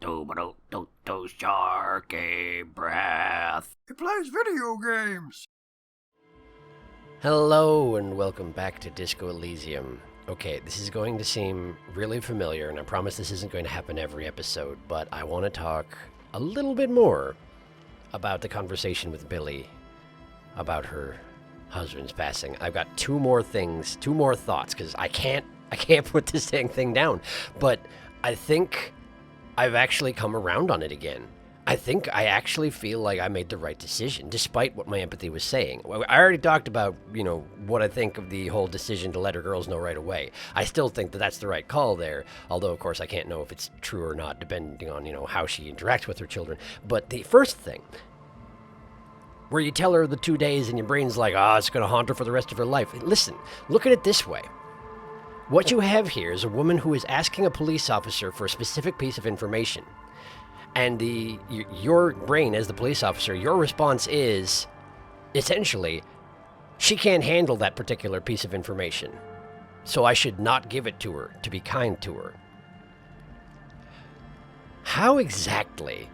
SharkyBreath. He plays video games. Hello and welcome back to Disco Elysium. Okay, this is going to seem really familiar, and I promise this isn't going to happen every episode, but I want to talk a little bit more about the conversation with Billy about her husband's passing. I've got two more thoughts, because I can't put this dang thing down, but I think I've actually come around on it again. I think I actually feel like I made the right decision, despite what my empathy was saying. I already talked about, what I think of the whole decision to let her girls know right away. I still think that that's the right call there, although, of course, I can't know if it's true or not, depending on, how she interacts with her children. But the first thing, where you tell her the 2 days and your brain's like, it's going to haunt her for the rest of her life. Listen, look at it this way. What you have here is a woman who is asking a police officer for a specific piece of information. And your brain, as the police officer, your response is, essentially, she can't handle that particular piece of information. So I should not give it to her, to be kind to her. How exactly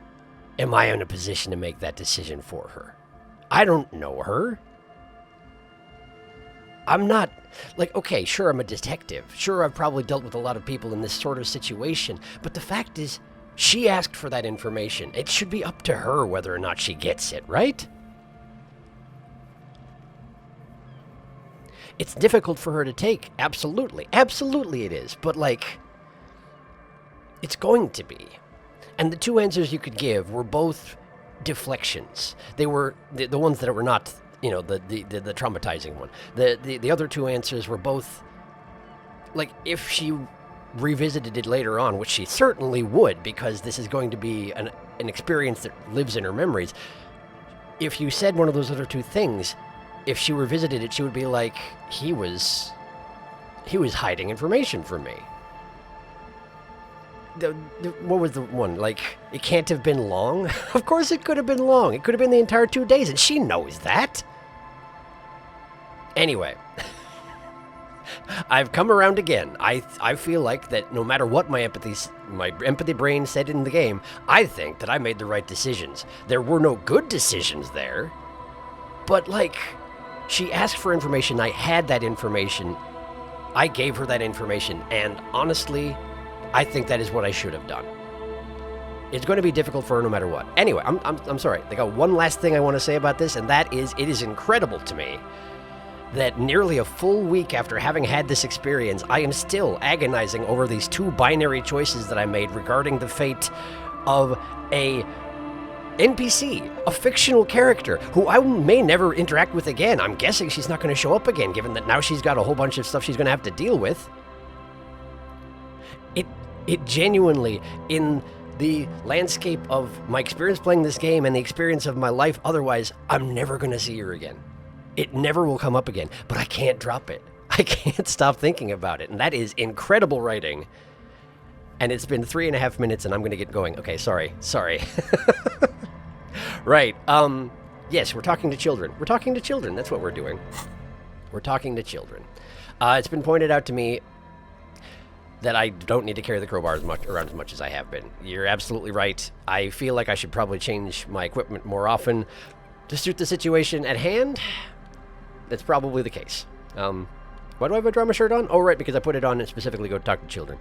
am I in a position to make that decision for her? I don't know her. I'm not, okay, sure, I'm a detective. Sure, I've probably dealt with a lot of people in this sort of situation. But the fact is, she asked for that information. It should be up to her whether or not she gets it, right? It's difficult for her to take, absolutely. Absolutely it is. But, it's going to be. And the two answers you could give were both deflections. They were the ones that were not, the traumatizing one. The other two answers were both, if she revisited it later on, which she certainly would, because this is going to be an experience that lives in her memories. If you said one of those other two things, if she revisited it, she would be like, he was hiding information from me. What was the one? It can't have been long? Of course it could have been long. It could have been the entire 2 days, and she knows that. Anyway, I've come around again. I feel like that no matter what my empathy brain said in the game, I think that I made the right decisions. There were no good decisions there, but she asked for information. I had that information. I gave her that information, and honestly, I think that is what I should have done. It's going to be difficult for her no matter what. Anyway, I'm sorry. I got one last thing I want to say about this, and that is, it is incredible to me that nearly a full week after having had this experience, I am still agonizing over these two binary choices that I made regarding the fate of a NPC, a fictional character, who I may never interact with again. I'm guessing she's not going to show up again, given that now she's got a whole bunch of stuff she's going to have to deal with. It genuinely, in the landscape of my experience playing this game and the experience of my life otherwise, I'm never going to see her again. It never will come up again, but I can't drop it. I can't stop thinking about it, and that is incredible writing. And it's been 3.5 minutes, and I'm going to get going. Okay, sorry. Right, yes, we're talking to children. We're talking to children, that's what we're doing. We're talking to children. It's been pointed out to me that I don't need to carry the crowbar around as much as I have been. You're absolutely right. I feel like I should probably change my equipment more often to suit the situation at hand. That's probably the case. Why do I have a drama shirt on? Oh, right, because I put it on and specifically go talk to children.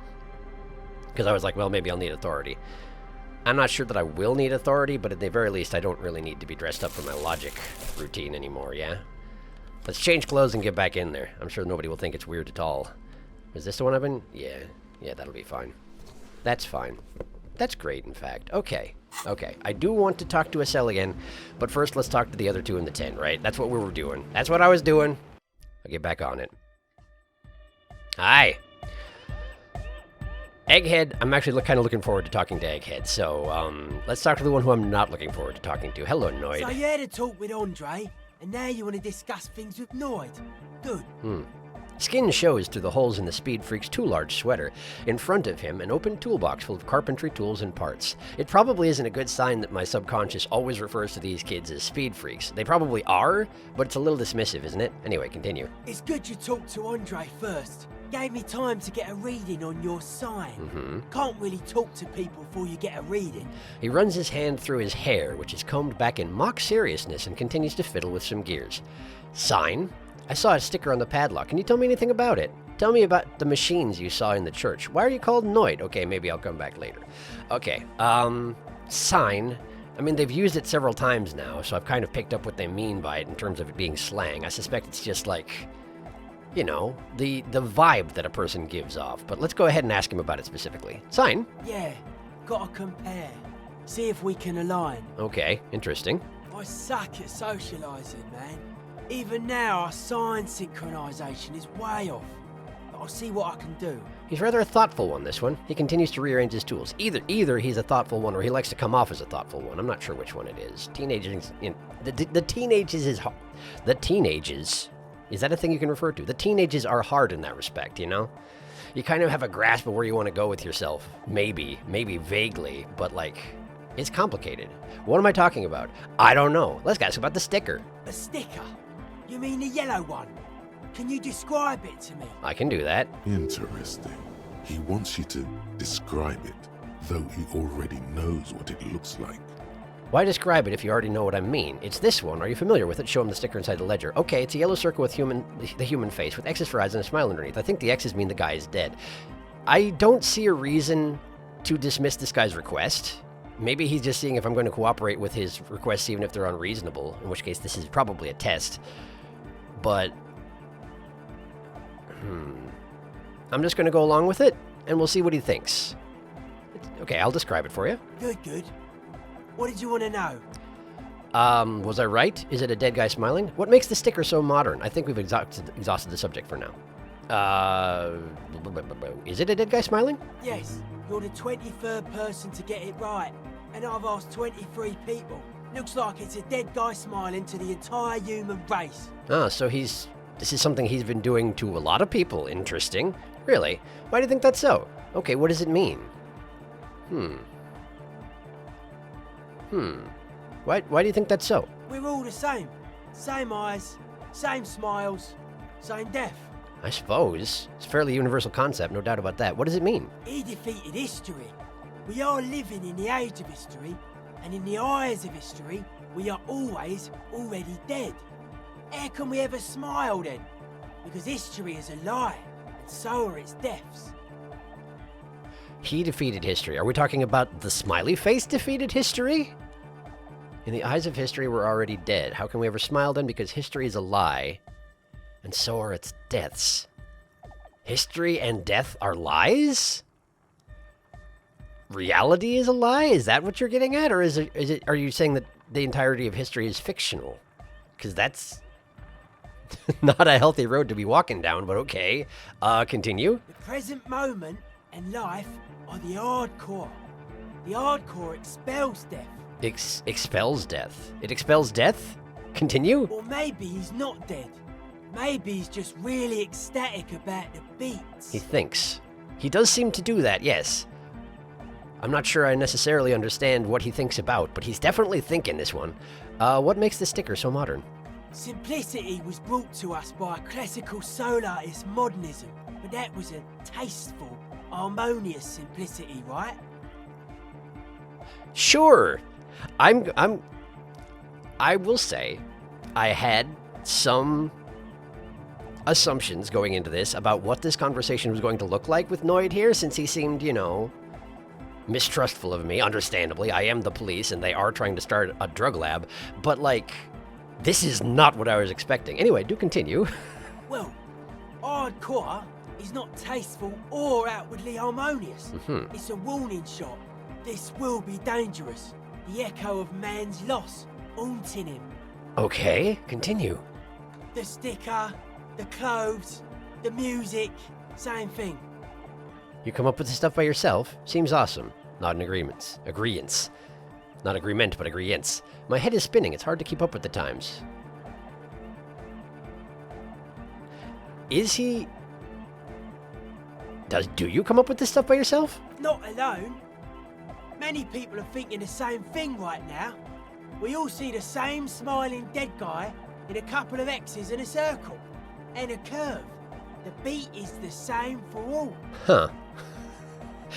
Because I was like, well, maybe I'll need authority. I'm not sure that I will need authority, but at the very least, I don't really need to be dressed up for my logic routine anymore, yeah? Let's change clothes and get back in there. I'm sure nobody will think it's weird at all. Is this the one I've been? Yeah, that'll be fine. That's fine. That's great, in fact. Okay. I do want to talk to Estelle again, but first let's talk to the other two in the tent, right? That's what we were doing. That's what I was doing. I'll get back on it. Hi. Egghead, I'm actually kind of looking forward to talking to Egghead, so, let's talk to the one who I'm not looking forward to talking to. Hello, Noid. So you had a talk with Andre, and now you want to discuss things with Noid. Good. Skin shows through the holes in the Speed Freak's too large sweater. In front of him, an open toolbox full of carpentry tools and parts. It probably isn't a good sign that my subconscious always refers to these kids as Speed Freaks. They probably are, but it's a little dismissive, isn't it? Anyway, continue. It's good you talked to Andre first. Gave me time to get a reading on your sign. Mm-hmm. Can't really talk to people before you get a reading. He runs his hand through his hair, which is combed back in mock seriousness, and continues to fiddle with some gears. Sign? I saw a sticker on the padlock. Can you tell me anything about it? Tell me about the machines you saw in the church. Why are you called Noid? Okay, maybe I'll come back later. Okay, sign. I mean, they've used it several times now, so I've kind of picked up what they mean by it in terms of it being slang. I suspect it's just like, you know, the vibe that a person gives off. But let's go ahead and ask him about it specifically. Sign? Yeah, gotta compare. See if we can align. Okay, interesting. I suck at socialising, man. Even now, our sign synchronisation is way off. But I'll see what I can do. He's rather a thoughtful one, this one. He continues to rearrange his tools. Either he's a thoughtful one or he likes to come off as a thoughtful one. I'm not sure which one it is. Teenagers, the teenagers is hard. The teenagers, is that a thing you can refer to? The teenagers are hard in that respect, you know? You kind of have a grasp of where you want to go with yourself. Maybe vaguely, but like, it's complicated. What am I talking about? I don't know. Let's ask about the sticker. A sticker? You mean the yellow one? Can you describe it to me? I can do that. Interesting. He wants you to describe it, though he already knows what it looks like. Why describe it if you already know what I mean? It's this one. Are you familiar with it? Show him the sticker inside the ledger. Okay, it's a yellow circle with the human face, with X's for eyes and a smile underneath. I think the X's mean the guy is dead. I don't see a reason to dismiss this guy's request. Maybe he's just seeing if I'm going to cooperate with his requests, even if they're unreasonable, in which case this is probably a test. But, I'm just going to go along with it, and we'll see what he thinks. Okay, I'll describe it for you. Good. What did you want to know? Was I right? Is it a dead guy smiling? What makes the sticker so modern? I think we've exhausted the subject for now. Is it a dead guy smiling? Yes, you're the 23rd person to get it right, and I've asked 23 people. Looks like it's a dead guy smiling to the entire human race. Ah, so this is something he's been doing to a lot of people. Interesting. Really? Why do you think that's so? Okay, what does it mean? Why do you think that's so? We're all the same. Same eyes, same smiles, same death. I suppose. It's a fairly universal concept, no doubt about that. What does it mean? He defeated history. We are living in the age of history, and in the eyes of history, we are always already dead. How can we ever smile then? Because history is a lie, and so are its deaths. He defeated history. Are we talking about the smiley face defeated history? In the eyes of history, we're already dead. How can we ever smile then? Because history is a lie, and so are its deaths. History and death are lies? Reality is a lie? Is that what you're getting at? Or are you saying that the entirety of history is fictional? Because that's not a healthy road to be walking down, but okay. Continue. The present moment and life are the hardcore. The hardcore expels death. Expels death. It expels death? Continue? Or maybe he's not dead. Maybe he's just really ecstatic about the beats. He thinks. He does seem to do that, yes. I'm not sure I necessarily understand what he thinks about, but he's definitely thinking this one. What makes the sticker so modern? Simplicity was brought to us by classical solarist modernism, but that was a tasteful, harmonious simplicity, right? Sure. I will say I had some assumptions going into this about what this conversation was going to look like with Noid here, since he seemed, you know, mistrustful of me. Understandably, I am the police and they are trying to start a drug lab, but like, this is not what I was expecting. Anyway, do continue. Well, hardcore is not tasteful or outwardly harmonious. It's a warning shot. This will be dangerous. The echo of man's loss haunting him. Okay, continue. The sticker, the clothes, the music, same thing. You come up with this stuff by yourself? Seems awesome. Not in agreements. Agreeance. Not agreement, but agreeance. My head is spinning. It's hard to keep up with the times. Is he... Do you come up with this stuff by yourself? Not alone. Many people are thinking the same thing right now. We all see the same smiling dead guy in a couple of X's and a circle. And a curve. The beat is the same for all. Huh.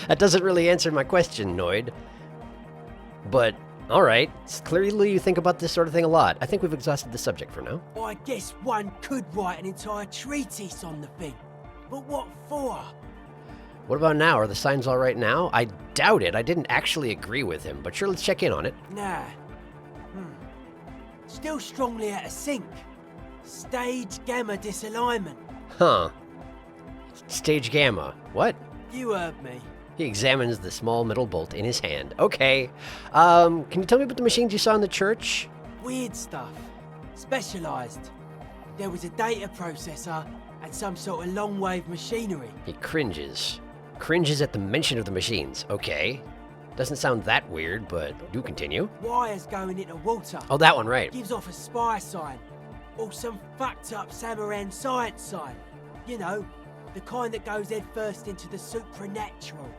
That doesn't really answer my question, Noid. But, alright. Clearly you think about this sort of thing a lot. I think we've exhausted the subject for now. I guess one could write an entire treatise on the thing. But what for? What about now? Are the signs alright now? I doubt it. I didn't actually agree with him, but sure, let's check in on it. Nah. Still strongly out of sync. Stage gamma disalignment. Huh. Stage Gamma. What? You heard me. He examines the small metal bolt in his hand. Okay. Can you tell me about the machines you saw in the church? Weird stuff. Specialised. There was a data processor and some sort of long-wave machinery. He cringes. Cringes at the mention of the machines. Okay. Doesn't sound that weird, but do continue. Wires going into water. Oh, that one, right. Gives off a spy sign. Or some fucked up Samaran science sign. You know, the kind that goes head first into the supernatural.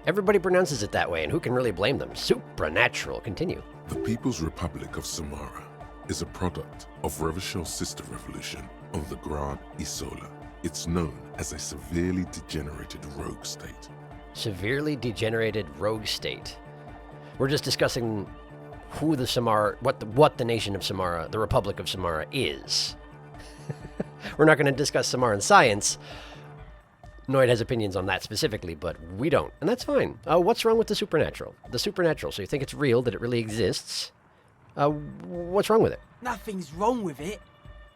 Everybody pronounces it that way, and who can really blame them? Supernatural. Continue. The People's Republic of Samara is a product of Revachel's sister revolution on the Grand Isola. It's known as a severely degenerated rogue state. Severely degenerated rogue state. We're just discussing who the Samara, what the nation of Samara, the Republic of Samara is. We're not going to discuss Samaran science. Noid has opinions on that specifically, but we don't, and that's fine. What's wrong with the supernatural? The supernatural, so you think it's real, that it really exists? What's wrong with it? Nothing's wrong with it.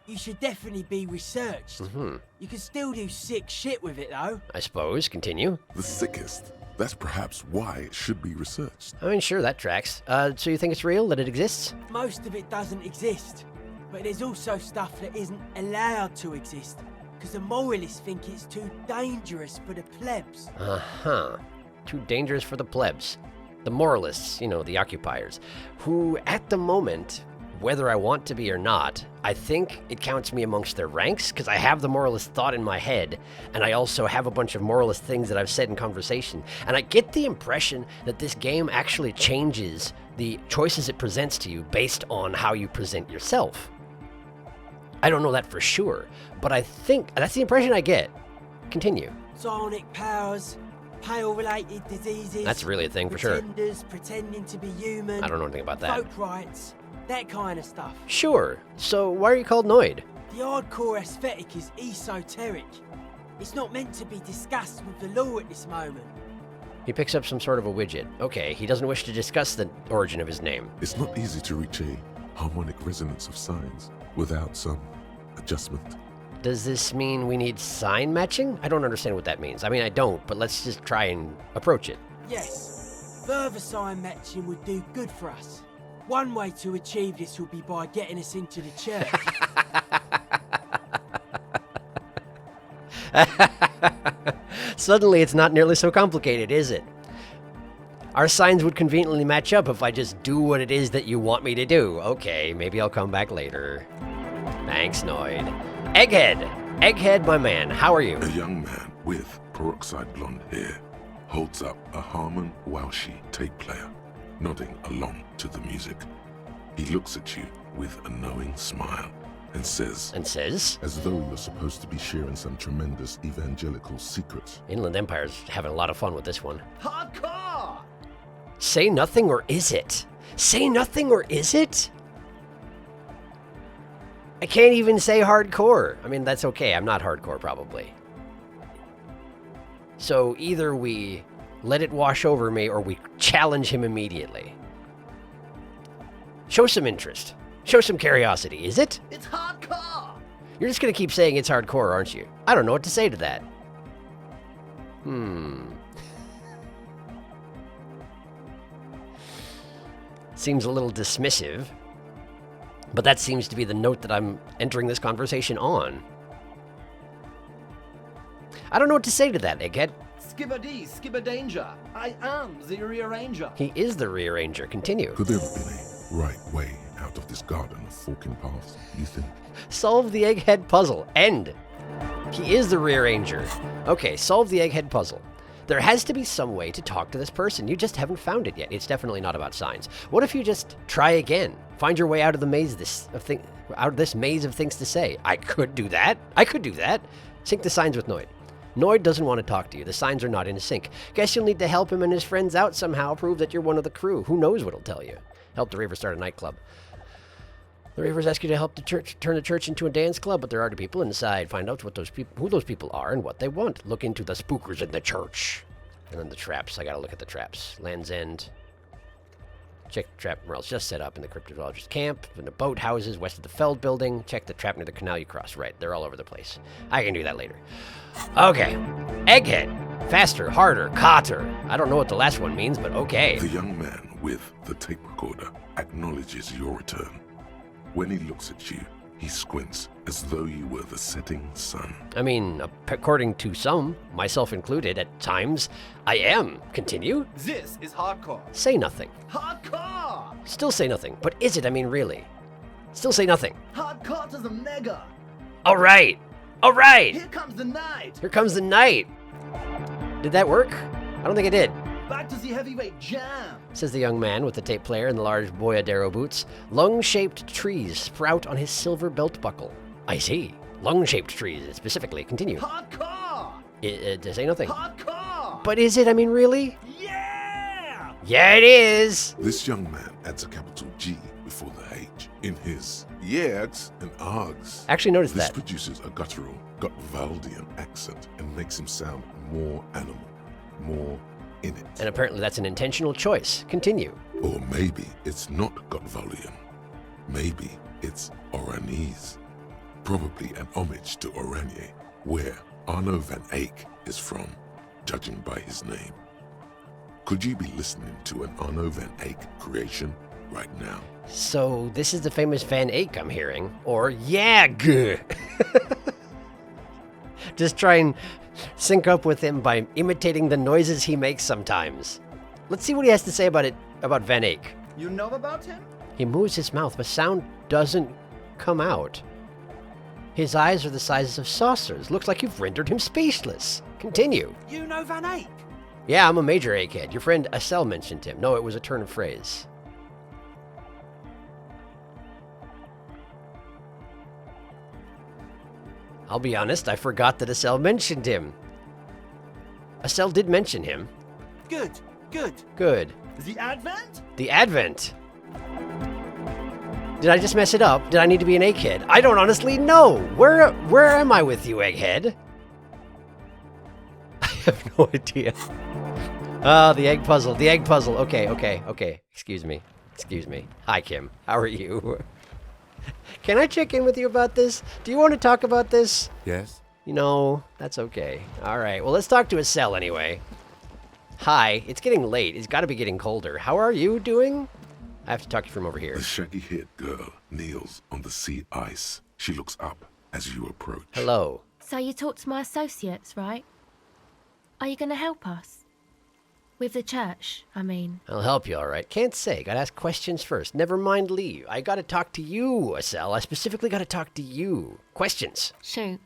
You should definitely be researched. You can still do sick shit with it, though. I suppose. Continue. The sickest. That's perhaps why it should be researched. I mean, sure, that tracks. So you think it's real, that it exists? Most of it doesn't exist. But there's also stuff that isn't allowed to exist. Because the moralists think it's too dangerous for the plebs. Uh-huh. Too dangerous for the plebs. The moralists, you know, the occupiers, who, at the moment, whether I want to be or not, I think it counts me amongst their ranks, because I have the moralist thought in my head, and I also have a bunch of moralist things that I've said in conversation, and I get the impression that this game actually changes the choices it presents to you based on how you present yourself. I don't know that for sure, but I think that's the impression I get. Continue. Psionic powers, pale-related diseases. That's really a thing for sure. Pretenders pretending to be human. I don't know anything about that. Folk rights, that kind of stuff. Sure. So why are you called Noid? The hardcore aesthetic is esoteric. It's not meant to be discussed with the law at this moment. He picks up some sort of a widget. Okay, he doesn't wish to discuss the origin of his name. It's not easy to reach a harmonic resonance of signs without some adjustment. Does this mean we need sign matching? I don't understand what that means. I mean, I don't, but let's just try and approach it. Yes, further sign matching would do good for us. One way to achieve this would be by getting us into the church. Suddenly, it's not nearly so complicated, is it? Our signs would conveniently match up if I just do what it is that you want me to do. Okay, maybe I'll come back later. Thanks, Noid. Egghead! Egghead, my man, how are you? A young man with peroxide blonde hair holds up a Harman Walshi tape player, nodding along to the music. He looks at you with a knowing smile and says, as though you're supposed to be sharing some tremendous evangelical secret, Inland Empire's having a lot of fun with this one. Hardcore! Say nothing, or is it? Say nothing, or is it? I can't even say hardcore. I mean, that's okay. I'm not hardcore, probably. So either we let it wash over me, or we challenge him immediately. Show some interest. Show some curiosity. Is it? It's hardcore! You're just going to keep saying it's hardcore, aren't you? I don't know what to say to that. Seems a little dismissive. But that seems to be the note that I'm entering this conversation on. I don't know what to say to that, Egghead. Skibber-dee, skibber-danger. I am the rearranger. He is the rearranger. Continue. Could there have been a right way out of this garden of forking paths, you think? Solve the Egghead puzzle. End. He is the rearranger. Okay, solve the Egghead puzzle. There has to be some way to talk to this person. You just haven't found it yet. It's definitely not about signs. What if you just try again? Find your way out of the maze out of this maze of things to say. I could do that. Sync the signs with Noid. Noid doesn't want to talk to you. The signs are not in sync. Guess you'll need to help him and his friends out somehow. Prove that you're one of the crew. Who knows what he'll tell you. Help the Reavers start a nightclub. The Reavers ask you to help the church turn the church into a dance club, but there are people inside. Find out who those people are and what they want. Look into the spookers in the church. And then the traps. I gotta look at the traps. Land's End. Check the trap morales just set up in the cryptozoologist camp, in the boat houses west of the Feld building. Check the trap near the canal you cross. Right, they're all over the place. I can do that later. Okay. Egghead. Faster, harder, cotter. I don't know what the last one means, but okay. The young man with the tape recorder acknowledges your return. When he looks at you, he squints as though you were the setting sun. I mean, according to some, myself included, at times, I am. Continue. This is hardcore. Say nothing. Hardcore! Still say nothing. But is it? I mean, really? Still say nothing. Hardcore to the mega. All right. All right. Here comes the night. Here comes the night. Did that work? I don't think it did. Back to the heavyweight jam. Says the young man with the tape player and the large boyadero boots. Lung-shaped trees sprout on his silver belt buckle. I see. Lung-shaped trees, specifically. Continue. Hardcore! To say nothing. Hardcore! But is it? I mean, really? Yeah! Yeah, it is. This young man adds a capital G before the H in his yegs and args. Actually noticed This that. produces a guttural, Gutvaldian accent and makes him sound more animal, more in it. And apparently that's an intentional choice. Continue. Or maybe it's not Gutvaldian. Maybe it's Oranese. Probably an homage to Oranje, where Arno van Eyck is from, judging by his name. Could you be listening to an Arno van Eyck creation right now? So this is the famous Van Eyck I'm hearing. Or Yag. Just try and sync up with him by imitating the noises he makes sometimes. Let's see what he has to say about Van Eyck. You know about him? He moves his mouth, but sound doesn't come out. His eyes are the sizes of saucers. Looks like you've rendered him speechless. Continue. You know Van Eyck? Yeah, I'm a major egghead. Your friend Estelle mentioned him. No, it was a turn of phrase. I'll be honest, I forgot that Estelle mentioned him. Estelle did mention him. Good, good. Good. The Advent? The Advent. Did I just mess it up? Did I need to be an egghead? I don't honestly know. Where am I with you, egghead? I have no idea. Ah, the egg puzzle. The egg puzzle. Okay. Excuse me. Hi, Kim. How are you? Can I check in with you about this? Do you want to talk about this? Yes. You know, that's okay. All right. Well, let's talk to Estelle anyway. Hi. It's getting late. It's got to be getting colder. How are you doing? I have to talk to you from over here. The shaggy-haired girl kneels on the sea ice. She looks up as you approach. Hello. So you talked to my associates, right? Are you going to help us? With the church, I mean. I'll help you, all right. Can't say. Gotta ask questions first. Never mind leave. I gotta talk to you, Estelle. I specifically gotta talk to you. Questions. Shoot.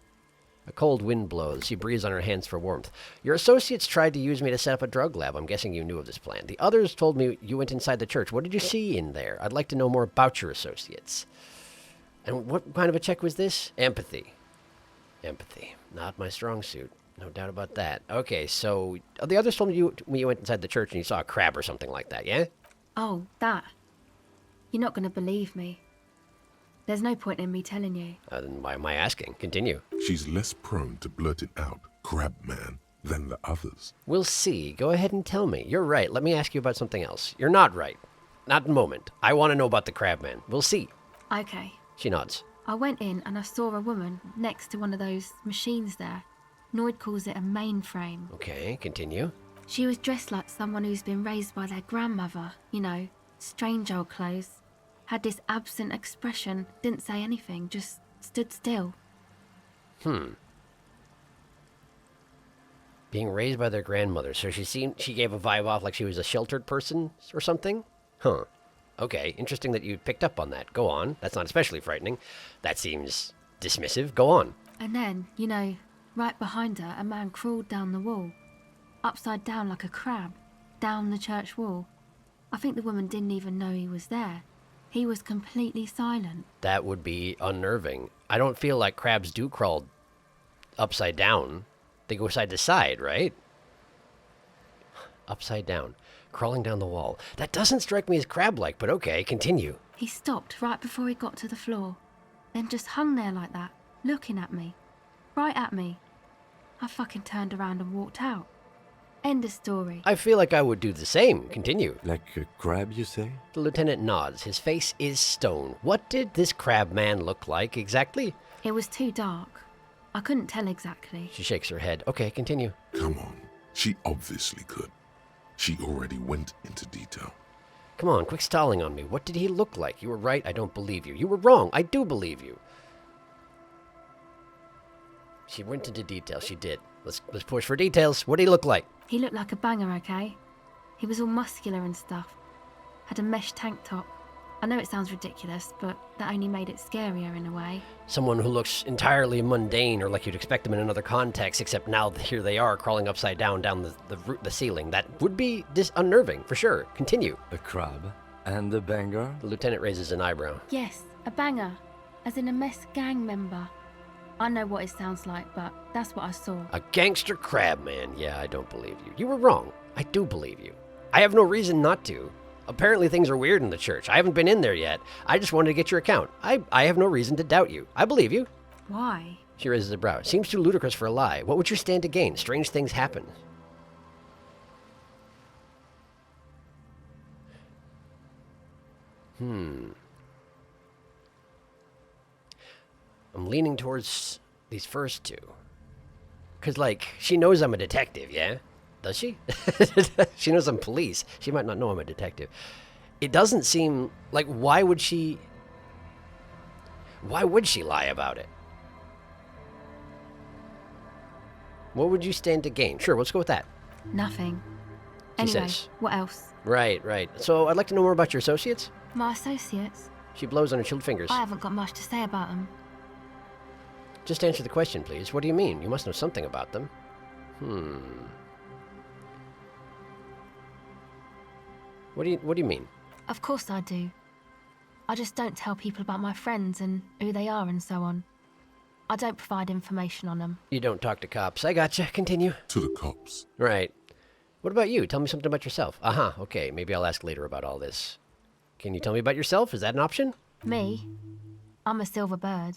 A cold wind blows. She breathes on her hands for warmth. Your associates tried to use me to set up a drug lab. I'm guessing you knew of this plan. The others told me you went inside the church. What did you see in there? I'd like to know more about your associates. And what kind of a check was this? Empathy. Empathy. Not my strong suit. No doubt about that. Okay, so the others told me you went inside the church and you saw a crab or something like that, yeah? Oh, that. You're not going to believe me. There's no point in me telling you. Then why am I asking? Continue. She's less prone to blurt it out, crab man, than the others. We'll see. Go ahead and tell me. You're right. Let me ask you about something else. You're not right. Not at the moment. I want to know about the crab man. We'll see. Okay. She nods. I went in and I saw a woman next to one of those machines there. Noid calls it a mainframe. Okay, continue. She was dressed like someone who's been raised by their grandmother. You know, strange old clothes. Had this absent expression, didn't say anything, just stood still. Being raised by their grandmother, so she gave a vibe off like she was a sheltered person or something? Huh. Okay, interesting that you picked up on that. Go on. That's not especially frightening. That seems dismissive. Go on. And then, you know, right behind her, a man crawled down the wall. Upside down like a crab. Down the church wall. I think the woman didn't even know he was there. He was completely silent. That would be unnerving. I don't feel like crabs do crawl upside down. They go side to side, right? Upside down. Crawling down the wall. That doesn't strike me as crab-like, but okay, continue. He stopped right before he got to the floor, then just hung there like that, looking at me. Right at me. I fucking turned around and walked out. End of story. I feel like I would do the same. Continue. Like a crab, you say? The lieutenant nods. His face is stone. What did this crab man look like exactly? It was too dark. I couldn't tell exactly. She shakes her head. Okay, continue. Come on. She obviously could. She already went into detail. Come on, quit stalling on me. What did he look like? You were right, I don't believe you. You were wrong, I do believe you. She went into detail, she did. Let's push for details. What did he look like? He looked like a banger, okay? He was all muscular and stuff. Had a mesh tank top. I know it sounds ridiculous, but that only made it scarier in a way. Someone who looks entirely mundane or like you'd expect them in another context, except now here they are crawling upside down the ceiling. That would be unnerving, for sure. Continue. A crab and a banger? The lieutenant raises an eyebrow. Yes, a banger. As in a mess gang member. I know what it sounds like, but that's what I saw. A gangster crab man. Yeah, I don't believe you. You were wrong. I do believe you. I have no reason not to. Apparently things are weird in the church. I haven't been in there yet. I just wanted to get your account. I have no reason to doubt you. I believe you. Why? She raises a brow. Seems too ludicrous for a lie. What would you stand to gain? Strange things happen. I'm leaning towards these first two. Because, like, she knows I'm a detective, yeah? Does she? She knows I'm police. She might not know I'm a detective. It doesn't seem like, why would she lie about it? What would you stand to gain? Sure, let's go with that. Nothing. She Anyway, says. what else? Right. So I'd like to know more about your associates. My associates? She blows on her chilled fingers. I haven't got much to say about them. Just answer the question, please. What do you mean? You must know something about them. What do you mean? Of course I do. I just don't tell people about my friends and who they are and so on. I don't provide information on them. You don't talk to cops. I gotcha. Continue. To the cops. Right. What about you? Tell me something about yourself. Okay. Maybe I'll ask later about all this. Can you tell me about yourself? Is that an option? Me? I'm a silver bird.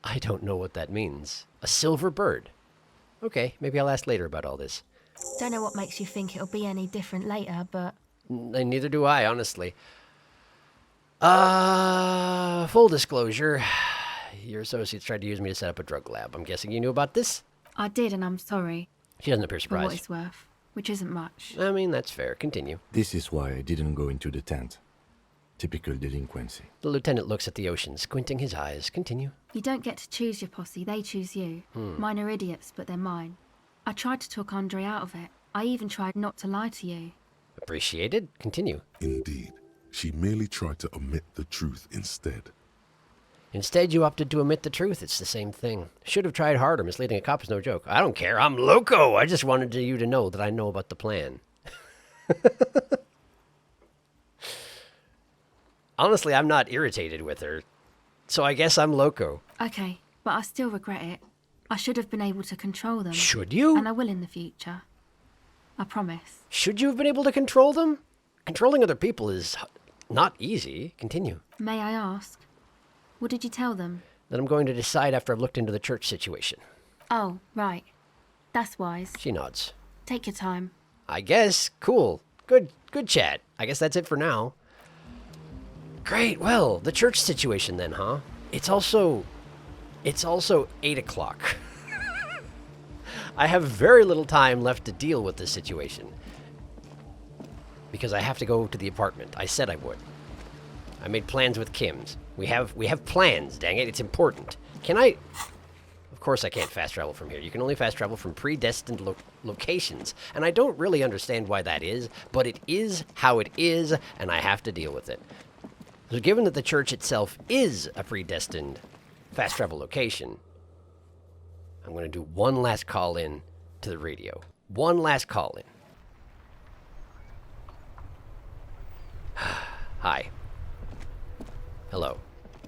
I don't know what that means. A silver bird. Okay, maybe I'll ask later about all this. Don't know what makes you think it'll be any different later, but... Neither do I, honestly. Full disclosure. Your associates tried to use me to set up a drug lab. I'm guessing you knew about this? I did, and I'm sorry. She doesn't appear For what surprised. it's worth, which isn't much. I mean, that's fair. Continue. This is why I didn't go into the tent. Typical delinquency. The lieutenant looks at the ocean, squinting his eyes. Continue. You don't get to choose your posse, they choose you. Mine are idiots, but they're mine. I tried to talk Andre out of it. I even tried not to lie to you. Appreciated. Continue. Indeed. She merely tried to omit the truth instead. Instead, you opted to omit the truth. It's the same thing. Should have tried harder. Misleading a cop is no joke. I don't care. I'm loco. I just wanted you to know that I know about the plan. Honestly, I'm not irritated with her. So I guess I'm loco. Okay, but I still regret it. I should have been able to control them. Should you? And I will in the future. I promise. Should you have been able to control them? Controlling other people is not easy. Continue. May I ask? What did you tell them? That I'm going to decide after I've looked into the church situation. Oh, right. That's wise. She nods. Take your time. I guess. Cool. Good chat. I guess that's it for now. Great. Well, the church situation then, huh? It's also 8 o'clock. I have very little time left to deal with this situation. Because I have to go to the apartment. I said I would. I made plans with Kim's. We have plans, dang it. It's important. Can I... Of course I can't fast travel from here. You can only fast travel from predestined locations. And I don't really understand why that is, but it is how it is, and I have to deal with it. So given that the church itself is a predestined fast travel location, I'm going to do one last call in to the radio. One last call in. Hi. Hello.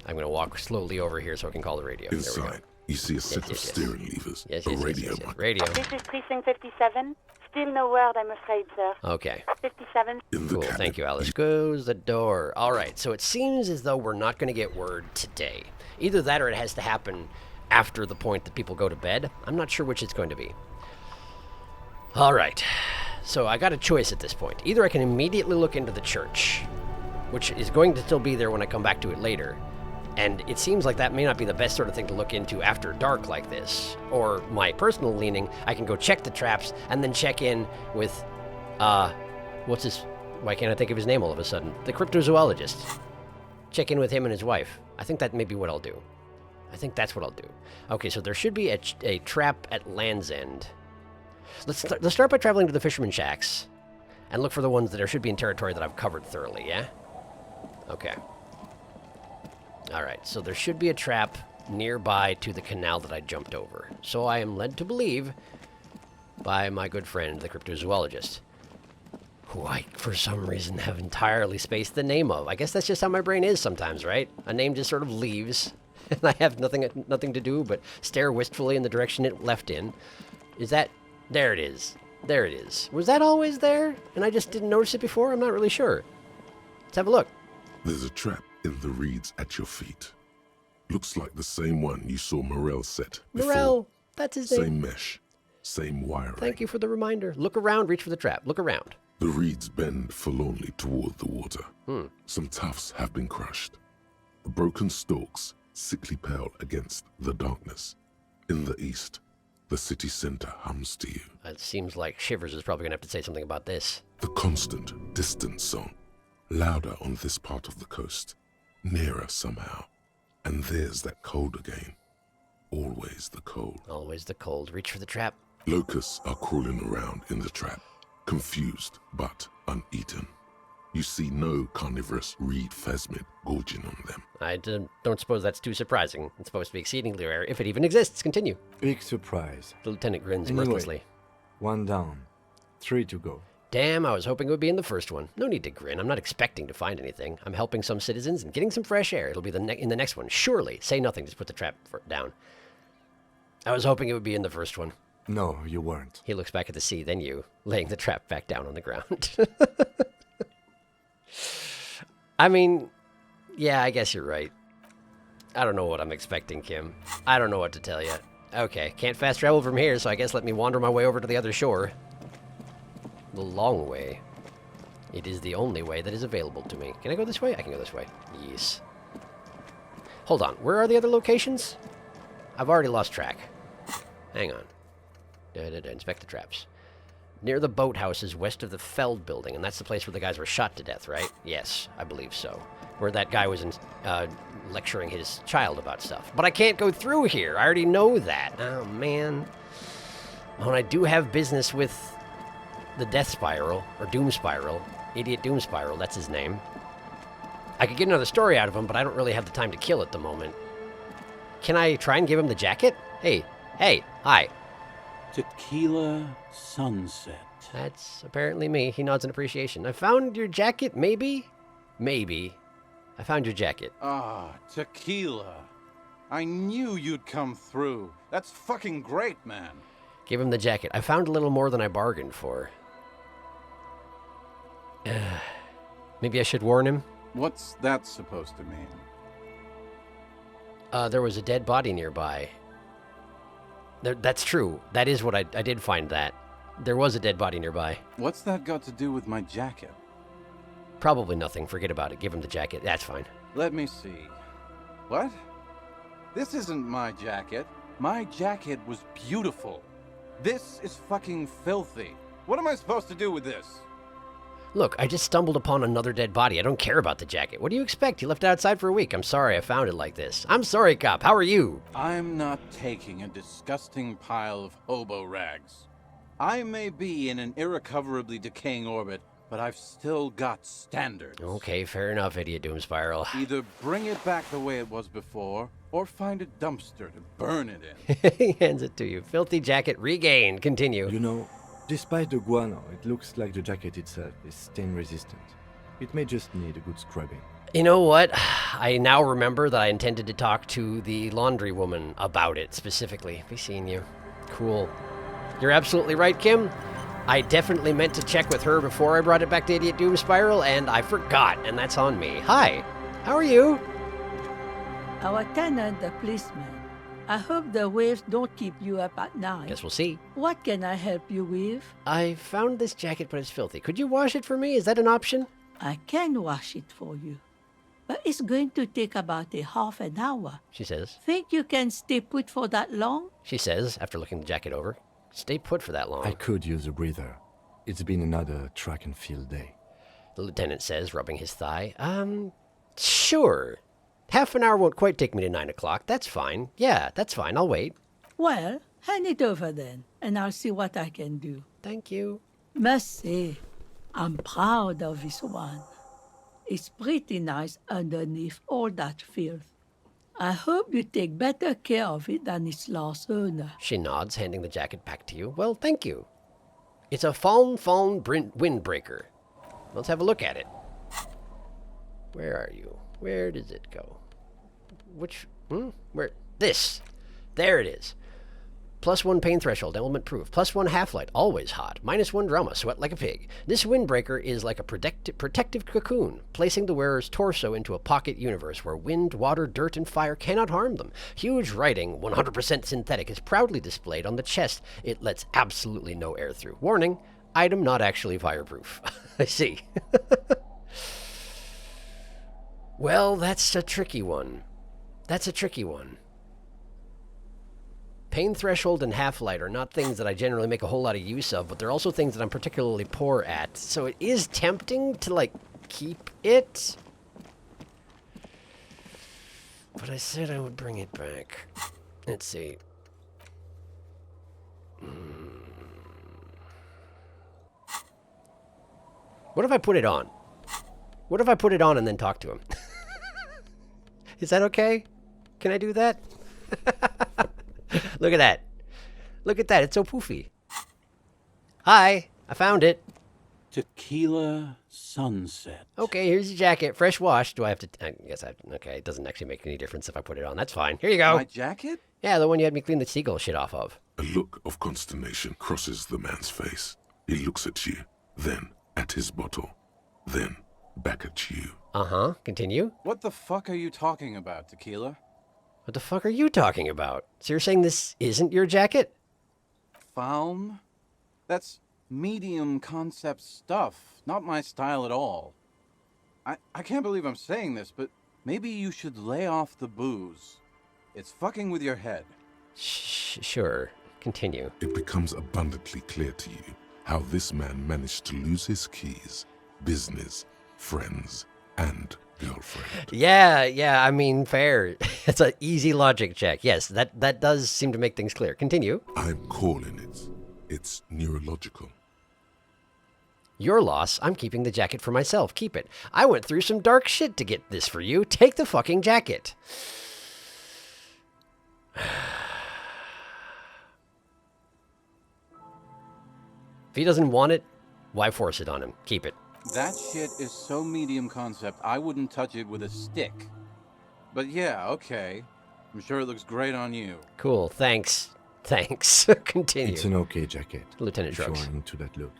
I'm going to walk slowly over here so I can call the radio. There we go. Inside, You see a set of yes. steering levers, Yes, a yes, radio yes. mic. Radio. This is Precinct 57. Still no word, I'm afraid, sir. Okay. 57. In the Cool. cabin, Thank you, Alice. Goes the door. All right. So it seems as though we're not going to get word today. Either that or it has to happen after the point that people go to bed. I'm not sure which it's going to be. All right. So I got a choice at this point. Either I can immediately look into the church, which is going to still be there when I come back to it later. And it seems like that may not be the best sort of thing to look into after dark like this. Or my personal leaning, I can go check the traps and then check in with, what's his, why can't I think of his name all of a sudden? The cryptozoologist. Check in with him and his wife. I think that may be what I'll do. I think that's what I'll do. Okay, so there should be a trap at Land's End. Let's start by traveling to the fisherman shacks and look for the ones that there should be in territory that I've covered thoroughly, yeah? Okay. All right, so there should be a trap nearby to the canal that I jumped over. So I am led to believe by my good friend, the cryptozoologist, who I, for some reason, have entirely spaced the name of. I guess that's just how my brain is sometimes, right? A name just sort of leaves, and I have nothing to do but stare wistfully in the direction it left in. Is that... There it is. There it is. Was that always there, and I just didn't notice it before? I'm not really sure. Let's have a look. There's a trap in the reeds at your feet. Looks like the same one you saw Morel set before. Morel, that's his name. Same mesh, same wiring. Thank you for the reminder. Look around, reach for the trap. Look around. The reeds bend forlornly toward the water. Some tufts have been crushed. The broken stalks, sickly pale against the darkness. In the east, the city center hums to you. It seems like Shivers is probably going to have to say something about this. The constant, distant song. Louder on this part of the coast. Nearer somehow. And there's that cold again. Always the cold. Always the cold. Reach for the trap. Locusts are crawling around in the trap. Confused, but uneaten. You see no carnivorous reed phasmid gorging on them. I don't suppose that's too surprising. It's supposed to be exceedingly rare, if it even exists. Continue. Big surprise. The lieutenant grins Anyway. mirthlessly. 1 down. 3 to go. Damn, I was hoping it would be in the first one. No need to grin. I'm not expecting to find anything. I'm helping some citizens and getting some fresh air. It'll be in the next one. Surely. Say nothing. Just put the trap down. I was hoping it would be in the first one. No, you weren't. He looks back at the sea, then you, laying the trap back down on the ground. I mean, yeah, I guess you're right. I don't know what I'm expecting, Kim. I don't know what to tell you. Okay, can't fast travel from here, so I guess let me wander my way over to the other shore. The long way. It is the only way that is available to me. Can I go this way? I can go this way. Yes. Hold on, where are the other locations? I've already lost track. Hang on. Inspect the traps. Near the boathouses west of the Feld building, and that's the place where the guys were shot to death, right? Yes, I believe so. Where that guy was lecturing his child about stuff. But I can't go through here. I already know that. Oh, man. When I do have business with the Death Spiral, or Doom Spiral, Idiot Doom Spiral, that's his name. I could get another story out of him, but I don't really have the time to kill at the moment. Can I try and give him the jacket? Hey, hi. Tequila sunset. That's apparently me. He nods in appreciation. I found your jacket, maybe? Maybe. I found your jacket. Ah, tequila. I knew you'd come through. That's fucking great, man. Give him the jacket. I found a little more than I bargained for. Maybe I should warn him? What's that supposed to mean? There was a dead body nearby. That's true. That is what I did find that. There was a dead body nearby. What's that got to do with my jacket? Probably nothing. Forget about it. Give him the jacket. That's fine. Let me see. What? This isn't my jacket. My jacket was beautiful. This is fucking filthy. What am I supposed to do with this? Look, I just stumbled upon another dead body. I don't care about the jacket. What do you expect? You left it outside for a week. I'm sorry I found it like this. I'm sorry, cop. How are you? I'm not taking a disgusting pile of hobo rags. I may be in an irrecoverably decaying orbit, but I've still got standards. Okay, fair enough, Idiot Doom Spiral. Either bring it back the way it was before, or find a dumpster to burn it in. He hands it to you. Filthy jacket regained. Continue. You know, despite the guano, it looks like the jacket itself is stain resistant. It may just need a good scrubbing. You know what? I now remember that I intended to talk to the laundry woman about it specifically. Be seeing you. Cool. You're absolutely right, Kim. I definitely meant to check with her before I brought it back to Idiot Doom Spiral, and I forgot, and that's on me. Hi. How are you? Our tenant, the policeman. I hope the waves don't keep you up at night. Guess we'll see. What can I help you with? I found this jacket, but it's filthy. Could you wash it for me? Is that an option? I can wash it for you. But it's going to take about a half an hour. She says. Think you can stay put for that long? She says, after looking the jacket over. Stay put for that long. I could use a breather. It's been another track and field day. The lieutenant says, rubbing his thigh. Sure. Half an hour won't quite take me to 9 o'clock. That's fine. Yeah, that's fine. I'll wait. Well, hand it over then, and I'll see what I can do. Thank you. Must say, I'm proud of this one. It's pretty nice underneath all that filth. I hope you take better care of it than its last owner. She nods, handing the jacket back to you. Well, thank you. It's a fawn windbreaker. Let's have a look at it. Where are you? Where does it go? Which, where? This. There it is. +1 pain threshold, element proof. +1 half-light, always hot. -1 drama, sweat like a pig. This windbreaker is like a protective cocoon, placing the wearer's torso into a pocket universe where wind, water, dirt, and fire cannot harm them. Huge writing, 100% synthetic, is proudly displayed on the chest. It lets absolutely no air through. Warning, item not actually fireproof. I see. Well, that's a tricky one. That's a tricky one. Pain threshold and half-light are not things that I generally make a whole lot of use of, but they're also things that I'm particularly poor at. So it is tempting to, like, keep it. But I said I would bring it back. Let's see. What if I put it on? What if I put it on and then talk to him? Is that okay? Can I do that? Look at that. Look at that. It's so poofy. Hi. I found it. Tequila sunset. Okay, here's your jacket. Fresh wash. Do I have to... I guess I have to... Okay, it doesn't actually make any difference if I put it on. That's fine. Here you go. My jacket? Yeah, the one you had me clean the seagull shit off of. A look of consternation crosses the man's face. He looks at you, then at his bottle, then back at you. Uh-huh. Continue. What the fuck are you talking about, Tequila? What the fuck are you talking about? So you're saying this isn't your jacket? Faun? That's medium concept stuff. Not my style at all. I can't believe I'm saying this, but maybe you should lay off the booze. It's fucking with your head. Sure. Continue. It becomes abundantly clear to you how this man managed to lose his keys, business, friends, and girlfriend. Yeah, I mean, fair. It's an easy logic check. Yes, that does seem to make things clear. Continue. I'm calling it. It's neurological. Your loss. I'm keeping the jacket for myself. Keep it. I went through some dark shit to get this for you. Take the fucking jacket. If he doesn't want it, why force it on him? Keep it. That shit is so medium concept, I wouldn't touch it with a stick. But yeah, okay. I'm sure it looks great on you. Cool, thanks. Thanks. Continue. It's an okay jacket. Lieutenant if you shrugs. are into that look.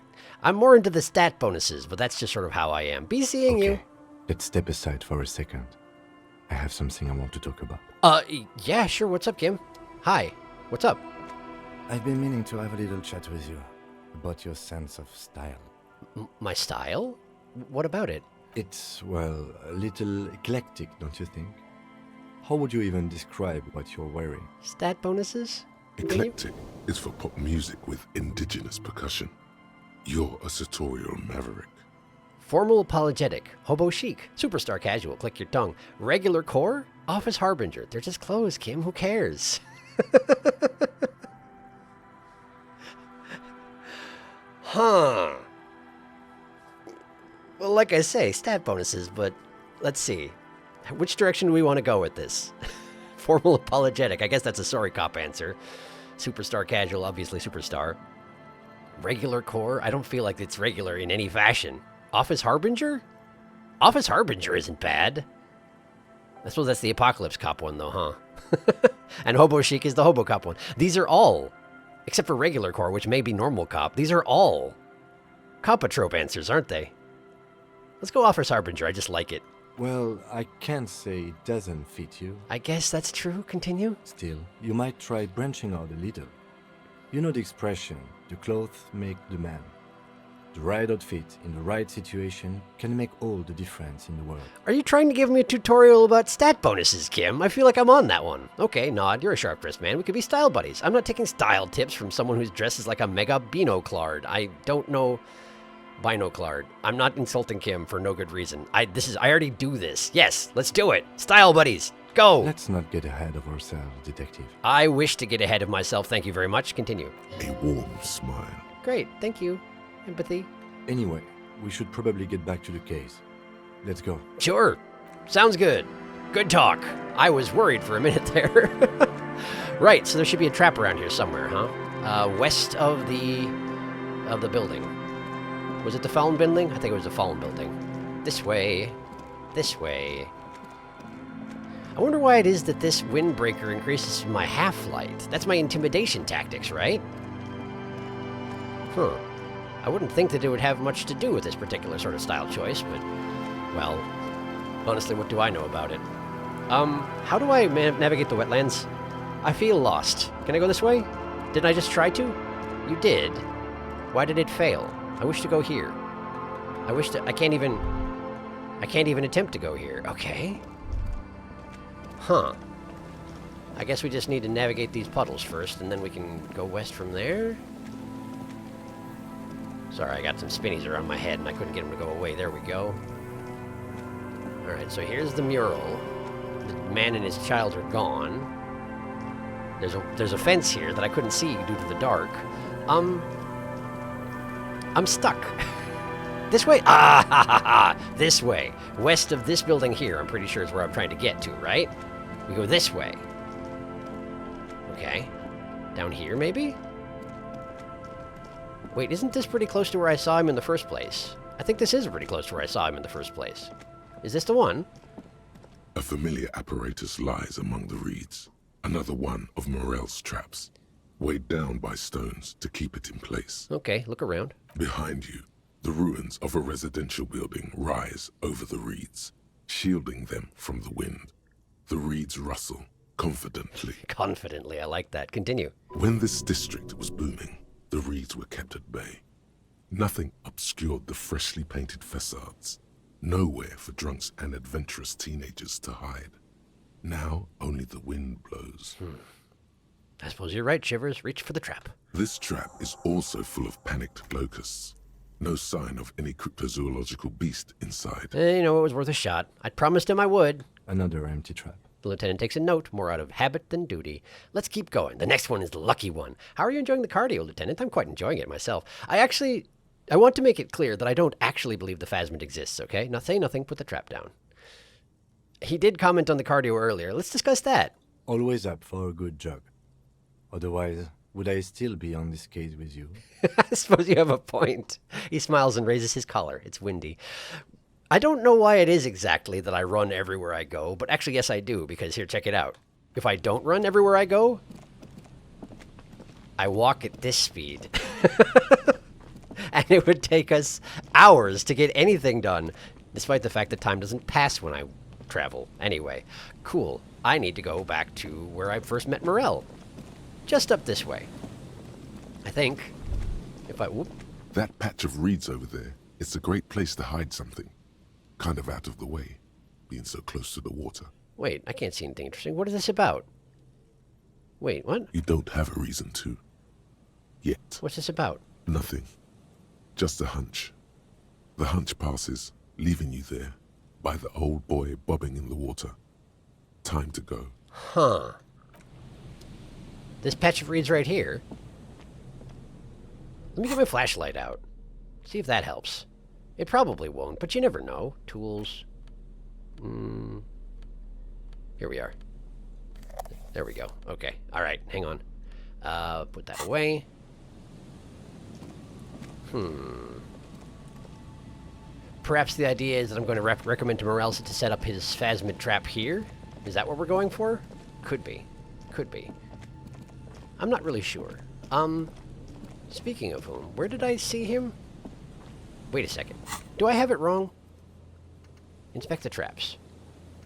I'm more into the stat bonuses, but that's just sort of how I am. Be seeing you. Let's step aside for a second. I have something I want to talk about. Yeah, sure. What's up, Kim? Hi. What's up? I've been meaning to have a little chat with you about your sense of style. My style? What about it? It's, well, a little eclectic, don't you think? How would you even describe what you're wearing? Stat bonuses? Eclectic is for pop music with indigenous percussion. You're a sartorial maverick. Formal apologetic, hobo chic, superstar casual, click your tongue, regular core, office harbinger. They're just clothes, Kim. Who cares? Huh. Well, like I say, stat bonuses, but let's see. Which direction do we want to go with this? Formal apologetic. I guess that's a sorry cop answer. Superstar casual, obviously superstar. Regular core? I don't feel like it's regular in any fashion. Office harbinger? Office Harbinger isn't bad. I suppose that's the Apocalypse Cop one, though, huh? And Hobo Chic is the Hobo Cop one. These are all, except for Regular Core, which may be Normal Cop, these are all Copatrope answers, aren't they? Let's go Office Harbinger. I just like it. Well, I can't say it doesn't fit you. I guess that's true. Continue. Still, you might try branching out a little. You know the expression, the clothes make the man. The right outfit in the right situation can make all the difference in the world. Are you trying to give me a tutorial about stat bonuses, Kim? I feel like I'm on that one. Okay, Nod, you're a sharp-dressed man. We could be style buddies. I'm not taking style tips from someone who's dressed as like a mega binoclard. I don't know binoclard. I'm not insulting Kim for no good reason. I already do this. Yes, let's do it. Style buddies, go! Let's not get ahead of ourselves, detective. I wish to get ahead of myself. Thank you very much. Continue. A warm smile. Great, thank you. Empathy. Anyway, we should probably get back to the case. Let's go. Sure. Sounds good. Good talk. I was worried for a minute there. Right, so there should be a trap around here somewhere, huh? West of the building. Was it the Fallen Building? I think it was the Fallen Building. This way. This way. I wonder why it is that this windbreaker increases my half-light. That's my intimidation tactics, right? Huh. I wouldn't think that it would have much to do with this particular sort of style choice, but, well, honestly, what do I know about it? How do I navigate the wetlands? I feel lost. Can I go this way? Didn't I just try to? You did. Why did it fail? I wish to go here. I can't even attempt to go here. Okay. Huh. I guess we just need to navigate these puddles first, and then we can go west from there. Sorry, I got some spinnies around my head and I couldn't get them to go away. There we go. Alright, so here's the mural. The man and his child are gone. There's a fence here that I couldn't see due to the dark. I'm stuck. This way? Ah, ha, ha, ha. This way. West of this building here, I'm pretty sure is where I'm trying to get to, right? We go this way. Okay. Down here, maybe? Wait, isn't this pretty close to where I saw him in the first place? I think this is pretty close to where I saw him in the first place. Is this the one? A familiar apparatus lies among the reeds. Another one of Morel's traps, weighed down by stones to keep it in place. Okay, look around. Behind you, the ruins of a residential building rise over the reeds, shielding them from the wind. The reeds rustle confidently. Confidently, I like that. Continue. When this district was booming, the reeds were kept at bay. Nothing obscured the freshly painted facades. Nowhere for drunks and adventurous teenagers to hide. Now only the wind blows. I suppose you're right, Shivers. Reach for the trap. This trap is also full of panicked locusts. No sign of any cryptozoological beast inside. You know, it was worth a shot. I promised him I would. Another empty trap. The lieutenant takes a note, more out of habit than duty. Let's keep going. The next one is the lucky one. How are you enjoying the cardio, Lieutenant? I'm quite enjoying it myself. I want to make it clear that I don't actually believe the Phasmid exists, okay? Now say nothing, put the trap down. He did comment on the cardio earlier. Let's discuss that. Always up for a good jog. Otherwise, would I still be on this case with you? I suppose you have a point. He smiles and raises his collar. It's windy. I don't know why it is exactly that I run everywhere I go, but actually, yes, I do, because here, check it out. If I don't run everywhere I go, I walk at this speed. And it would take us hours to get anything done, despite the fact that time doesn't pass when I travel. Anyway, cool. I need to go back to where I first met Morel. Just up this way. I think. Whoop. That patch of reeds over there, it's a great place to hide something. Kind of out of the way, being so close to the water. Wait, I can't see anything interesting. What is this about? Wait, what? You don't have a reason to. Yet. What's this about? Nothing. Just a hunch. The hunch passes, leaving you there, by the old boy bobbing in the water. Time to go. Huh. This patch of reeds right here. Let me get my flashlight out. See if that helps. It probably won't, but you never know. Tools. Here we are. There we go. Okay. All right. Hang on. Put that perhaps the idea is that I'm going to recommend to Morales to set up his phasmid trap here? Is that what we're going for? Could be. Could be. I'm not really sure. Speaking of whom, where did I see him? Wait a second. Do I have it wrong? Inspect the traps.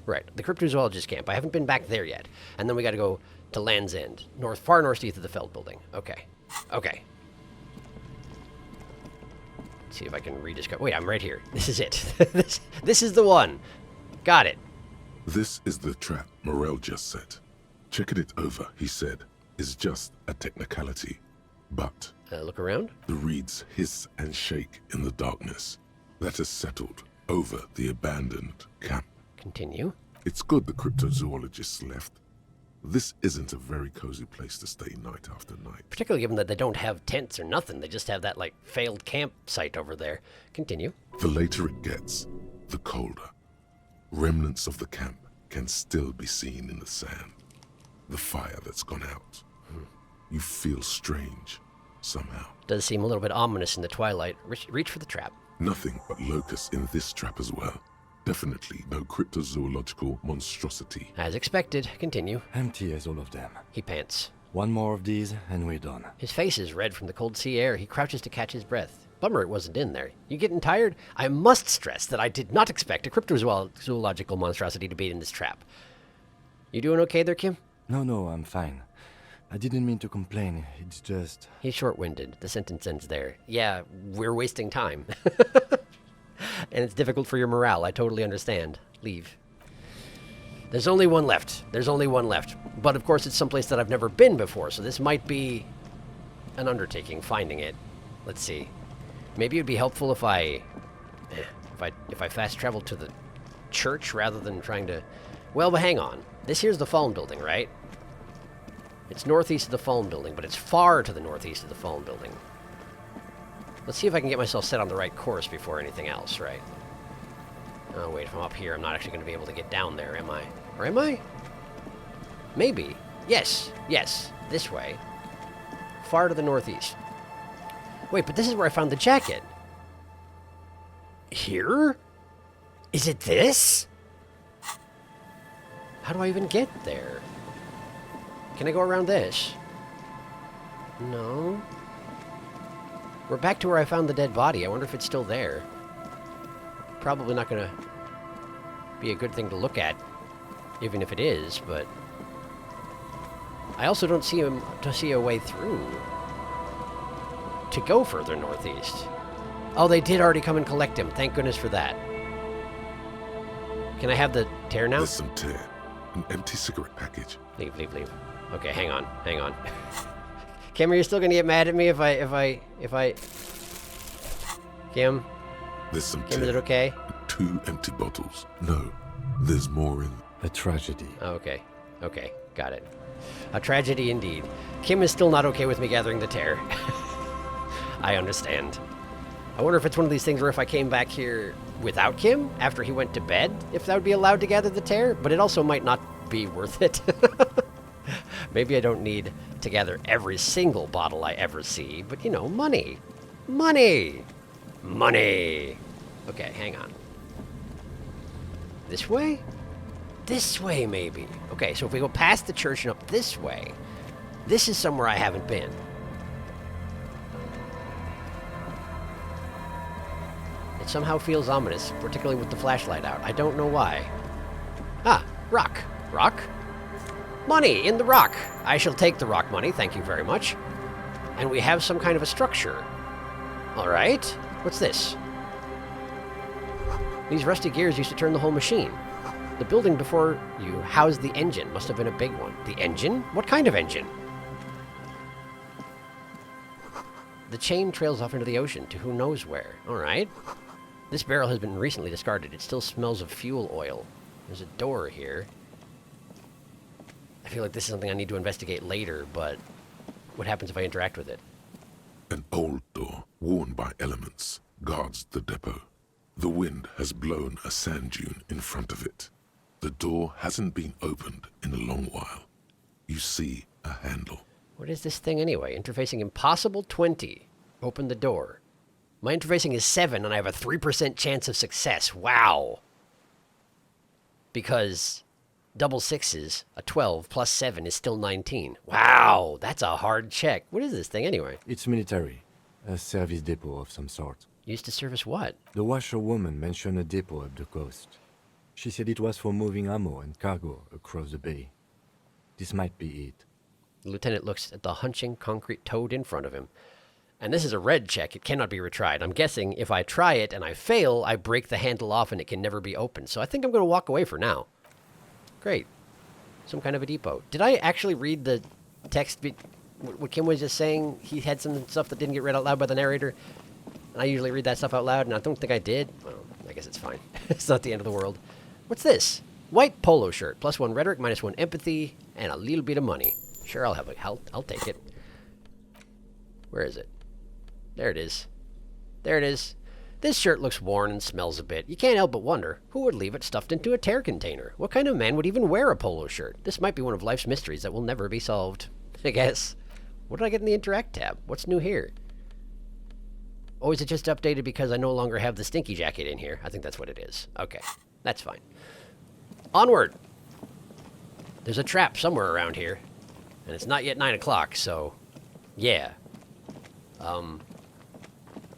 Right, the cryptozoologist camp. I haven't been back there yet. And then we gotta go to Land's End. Far northeast of the Feld building. Okay. Okay. Let's see if I can rediscover. Wait, I'm right here. This is it. this is the one. Got it. This is the trap Morel just set. Checking it over, he said, is just a technicality. But Look around. the reeds hiss and shake in the darkness that has settled over the abandoned camp. Continue. It's good the cryptozoologists left. This isn't a very cozy place to stay night after night. Particularly given that they don't have tents or nothing. They just have that, like, failed campsite over there. Continue. The later it gets, the colder. Remnants of the camp can still be seen in the sand. The fire that's gone out. You feel strange, somehow. Does seem a little bit ominous in the twilight. Reach for the trap. Nothing but locusts in this trap as well. Definitely no cryptozoological monstrosity. As expected. Continue. Empty as all of them. He pants. One more of these, and we're done. His face is red from the cold sea air. He crouches to catch his breath. Bummer it wasn't in there. You getting tired? I must stress that I did not expect a cryptozoological monstrosity to be in this trap. You doing okay there, Kim? No, I'm fine. I didn't mean to complain. It's just... He's short-winded. The sentence ends there. Yeah, we're wasting time. And it's difficult for your morale. I totally understand. Leave. There's only one left. There's only one left. But of course, it's someplace that I've never been before, so this might be an undertaking, finding it. Let's see. Maybe it'd be helpful if I fast travel to the church rather than trying to... Well, but hang on. This here's the Fallen Building, right? It's northeast of the Fallen Building, but it's far to the northeast of the Fallen Building. Let's see if I can get myself set on the right course before anything else, right? Oh, wait, if I'm up here, I'm not actually going to be able to get down there, am I? Or am I? Maybe. Yes, this way. Far to the northeast. Wait, but this is where I found the jacket. Here? Is it this? How do I even get there? Can I go around this? No. We're back to where I found the dead body. I wonder if it's still there. Probably not gonna be a good thing to look at, even if it is, but... I also don't see a way through to go further northeast. Oh, they did already come and collect him. Thank goodness for that. Can I have the tear now? There's some tear. An empty cigarette package. Leave. Okay, hang on. Kim, are you still gonna get mad at me if I... Kim? There's some Kim, tear. is it okay? 2 empty bottles. No, there's more in... A tragedy. Oh, okay, got it. A tragedy indeed. Kim is still not okay with me gathering the tear. I understand. I wonder if it's one of these things where if I came back here without Kim, after he went to bed, if that would be allowed to gather the tear, but it also might not be worth it. Maybe I don't need to gather every single bottle I ever see, but you know, money. Money! Okay, hang on. This way? This way, maybe. Okay, so if we go past the church and up this way, this is somewhere I haven't been. It somehow feels ominous, particularly with the flashlight out. I don't know why. Ah, rock. Rock? Money in the rock. I shall take the rock money, thank you very much. And we have some kind of a structure. All right. What's this? These rusty gears used to turn the whole machine. The building before you housed the engine. Must have been a big one. The engine? What kind of engine? The chain trails off into the ocean to who knows where. All right. This barrel has been recently discarded. It still smells of fuel oil. There's a door here. I feel like this is something I need to investigate later, but what happens if I interact with it? An old door, worn by elements, guards the depot. The wind has blown a sand dune in front of it. The door hasn't been opened in a long while. You see a handle. What is this thing anyway? Interfacing impossible 20. Open the door. My interfacing is 7, and I have a 3% chance of success. Wow. Because double sixes, a 12 plus 7 is still 19. Wow, that's a hard check. What is this thing anyway? It's military. A service depot of some sort. Used to service what? The washerwoman mentioned a depot up the coast. She said it was for moving ammo and cargo across the bay. This might be it. The lieutenant looks at the hunching concrete toad in front of him. And this is a red check. It cannot be retried. I'm guessing if I try it and I fail, I break the handle off and it can never be opened. So I think I'm going to walk away for now. Great. Some kind of a depot. Did I actually read the text? What Kim was just saying? He had some stuff that didn't get read out loud by the narrator. And I usually read that stuff out loud, and I don't think I did. Well, I guess it's fine. It's not the end of the world. What's this? White polo shirt. +1 rhetoric, -1 empathy, and a little bit of money. Sure, I'll take it. Where is it? There it is. There it is. This shirt looks worn and smells a bit. You can't help but wonder, who would leave it stuffed into a tear container? What kind of man would even wear a polo shirt? This might be one of life's mysteries that will never be solved, I guess. What did I get in the Interact tab? What's new here? Oh, is it just updated because I no longer have the stinky jacket in here? I think that's what it is. Okay, that's fine. Onward! There's a trap somewhere around here. And it's not yet 9 o'clock, so... yeah.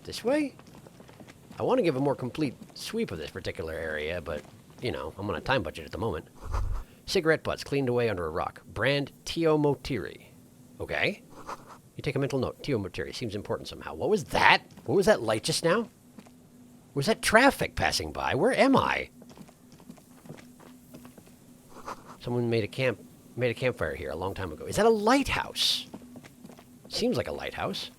This way? I want to give a more complete sweep of this particular area, but, you know, I'm on a time budget at the moment. Cigarette butts cleaned away under a rock. Brand Tio Motiri. Okay. You take a mental note. Tio Motiri seems important somehow. What was that? What was that light just now? Was that traffic passing by? Where am I? Someone made a campfire here a long time ago. Is that a lighthouse? Seems like a lighthouse.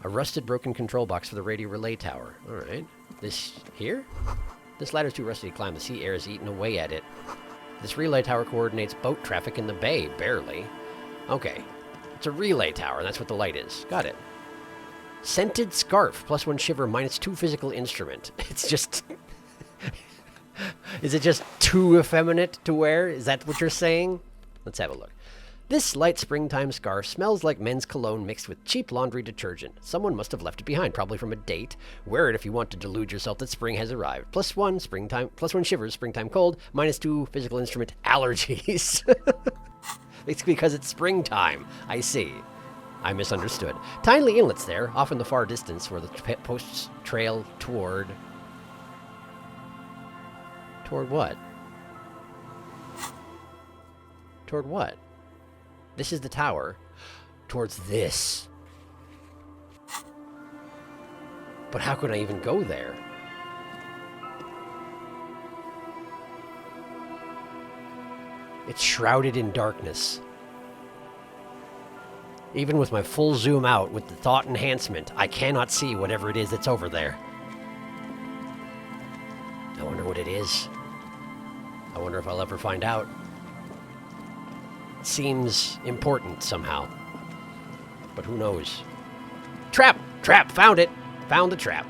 A rusted, broken control box for the radio relay tower. All right. This here? This ladder's too rusty to climb. The sea air is eating away at it. This relay tower coordinates boat traffic in the bay, barely. Okay. It's a relay tower, and that's what the light is. Got it. Scented scarf, +1 shiver, -2 physical instrument. It's just... Is it just too effeminate to wear? Is that what you're saying? Let's have a look. This light springtime scarf smells like men's cologne mixed with cheap laundry detergent. Someone must have left it behind, probably from a date. Wear it if you want to delude yourself that spring has arrived. +1 springtime, +1 shivers, springtime cold, -2 physical instrument allergies. It's because it's springtime. I see. I misunderstood. Tiny inlets there, off in the far distance, where the posts trail toward... Toward what? Toward what? This is the tower. Towards this. But how could I even go there? It's shrouded in darkness. Even with my full zoom out with the thought enhancement, I cannot see whatever it is that's over there. I wonder what it is. I wonder if I'll ever find out. It seems important somehow. But who knows? Trap! Trap! Found it! Found the trap.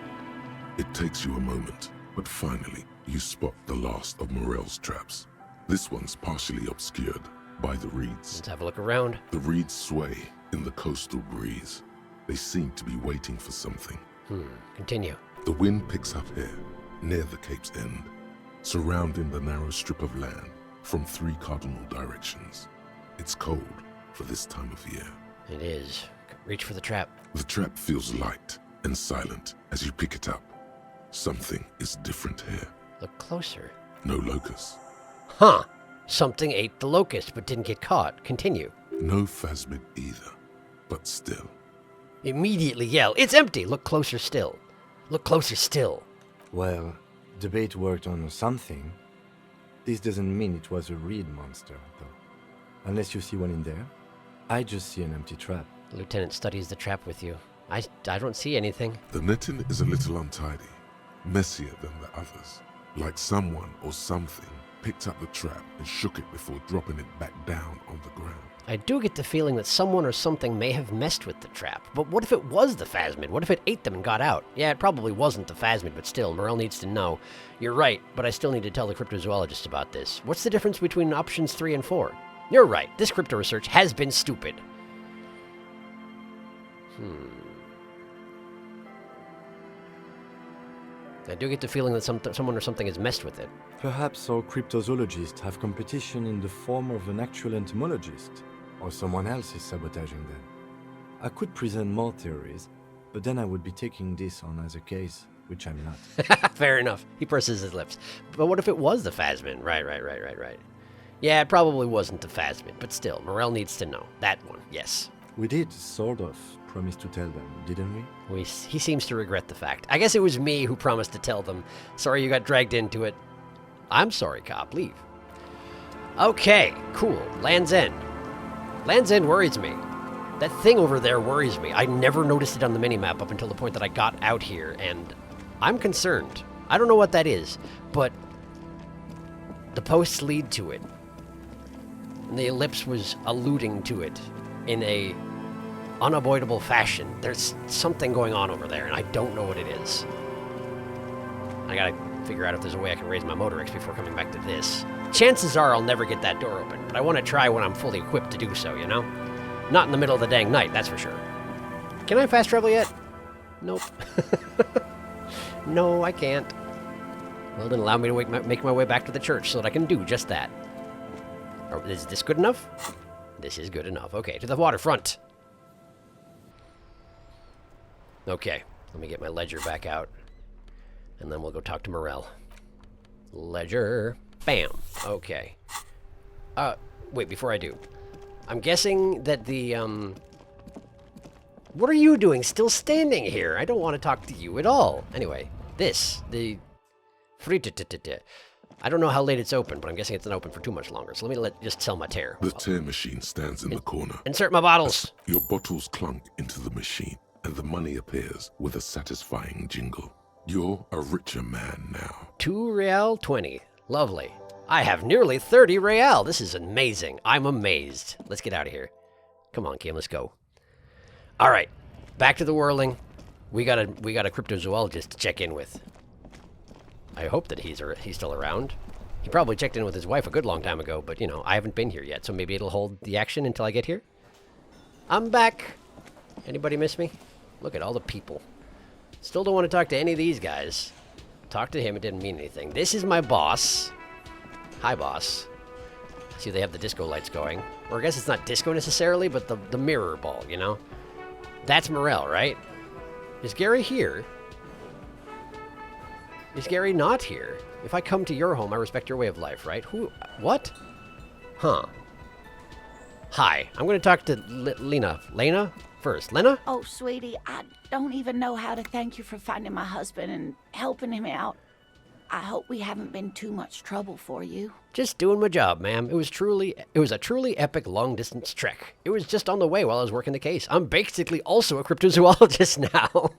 It takes you a moment, but finally you spot the last of Morel's traps. This one's partially obscured by the reeds. Let's have a look around. The reeds sway in the coastal breeze. They seem to be waiting for something. Continue. The wind picks up here, near the Cape's end, surrounding the narrow strip of land from 3 cardinal directions. It's cold for this time of year. It is. Reach for the trap. The trap feels light and silent as you pick it up. Something is different here. Look closer. No locust. Huh. Something ate the locust but didn't get caught. Continue. No phasmid either, but still. Immediately yell, it's empty! Look closer still. Look closer still. Well, the bait worked on something. This doesn't mean it was a reed monster, though. Unless you see one in there. I just see an empty trap. The lieutenant studies the trap with you. I don't see anything. The netting is a little untidy, messier than the others. Like someone or something picked up the trap and shook it before dropping it back down on the ground. I do get the feeling that someone or something may have messed with the trap. But what if it was the phasmid? What if it ate them and got out? Yeah, it probably wasn't the phasmid, but still, Morel needs to know. You're right, but I still need to tell the cryptozoologist about this. What's the difference between options 3 and 4? You're right, this crypto research has been stupid. I do get the feeling that someone or something has messed with it. Perhaps our cryptozoologists have competition in the form of an actual entomologist, or someone else is sabotaging them. I could present more theories, but then I would be taking this on as a case, which I'm not. Fair enough. He purses his lips. But what if it was the Phasmid? Right. Yeah, it probably wasn't the Phasmid, but still, Morel needs to know. That one, yes. We did, sort of, promise to tell them, didn't we? He seems to regret the fact. I guess it was me who promised to tell them. Sorry you got dragged into it. I'm sorry, cop. Leave. Okay, cool. Land's End. Land's End worries me. That thing over there worries me. I never noticed it on the minimap up until the point that I got out here, and I'm concerned. I don't know what that is, but the posts lead to it. And the ellipse was alluding to it in a unavoidable fashion. There's something going on over there, and I don't know what it is. I gotta figure out if there's a way I can raise my motor X before coming back to this. Chances are I'll never get that door open, but I want to try when I'm fully equipped to do so, you know? Not in the middle of the dang night, that's for sure. Can I fast travel yet? Nope. No, I can't. Well, then allow me to make my way back to the church so that I can do just that. Or is this good enough? This is good enough. Okay, to the waterfront. Okay, let me get my ledger back out. And then we'll go talk to Morel. Ledger. Bam. Okay. Wait, before I do. I'm guessing that the, What are you doing still standing here? I don't want to talk to you at all. Anyway, the... I don't know how late it's open, but I'm guessing it's not open for too much longer. So let me just sell my tear. The tear machine stands in the corner. Insert my bottles. Your bottles clunk into the machine, and the money appears with a satisfying jingle. You're a richer man now. 2 real 20. Lovely. I have nearly 30 real. This is amazing. I'm amazed. Let's get out of here. Come on, Kim, let's go. All right, back to the whirling. We got a cryptozoologist to check in with. I hope that he's still around. He probably checked in with his wife a good long time ago, but, you know, I haven't been here yet, so maybe it'll hold the action until I get here. I'm back. Anybody miss me? Look at all the people. Still don't want to talk to any of these guys. Talk to him, it didn't mean anything. This is my boss. Hi, boss. See, they have the disco lights going. Or I guess it's not disco necessarily, but the mirror ball, you know? That's Morel, right? Is Gary here? Is Gary not here? If I come to your home, I respect your way of life, right? Who? What? Huh. Hi. I'm going to talk to Lena first. Lena? Oh, sweetie, I don't even know how to thank you for finding my husband and helping him out. I hope we haven't been too much trouble for you. Just doing my job, ma'am. It was a truly epic long-distance trek. It was just on the way while I was working the case. I'm basically also a cryptozoologist now.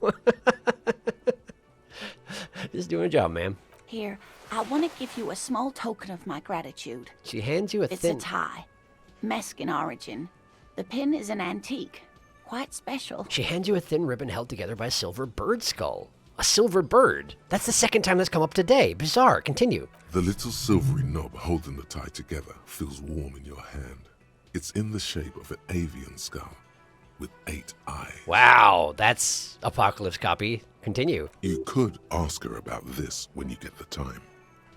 Just doing a job, ma'am. Here, I want to give you a small token of my gratitude. She hands you a It's a tie. Mexican origin. The pin is an antique. Quite special. She hands you a thin ribbon held together by a silver bird skull. A silver bird? That's the second time that's come up today. Bizarre. Continue. The little silvery knob holding the tie together feels warm in your hand. It's in the shape of an avian skull with 8 eyes. Wow, that's Apocalypse copy. Continue. You could ask her about this when you get the time.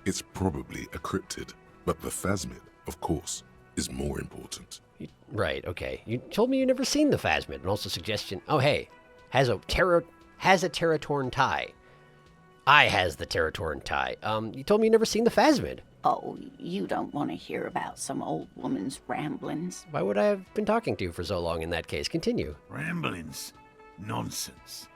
It's probably a cryptid, but the Phasmid, of course, is more important. Right, okay. You told me you never seen the Phasmid, and also suggestion. Oh, hey, has a Terratorn tie. I has the Terratorn tie. You told me you never seen the Phasmid. Oh, you don't want to hear about some old woman's ramblings. Why would I have been talking to you for so long in that case? Continue. Ramblings? Nonsense.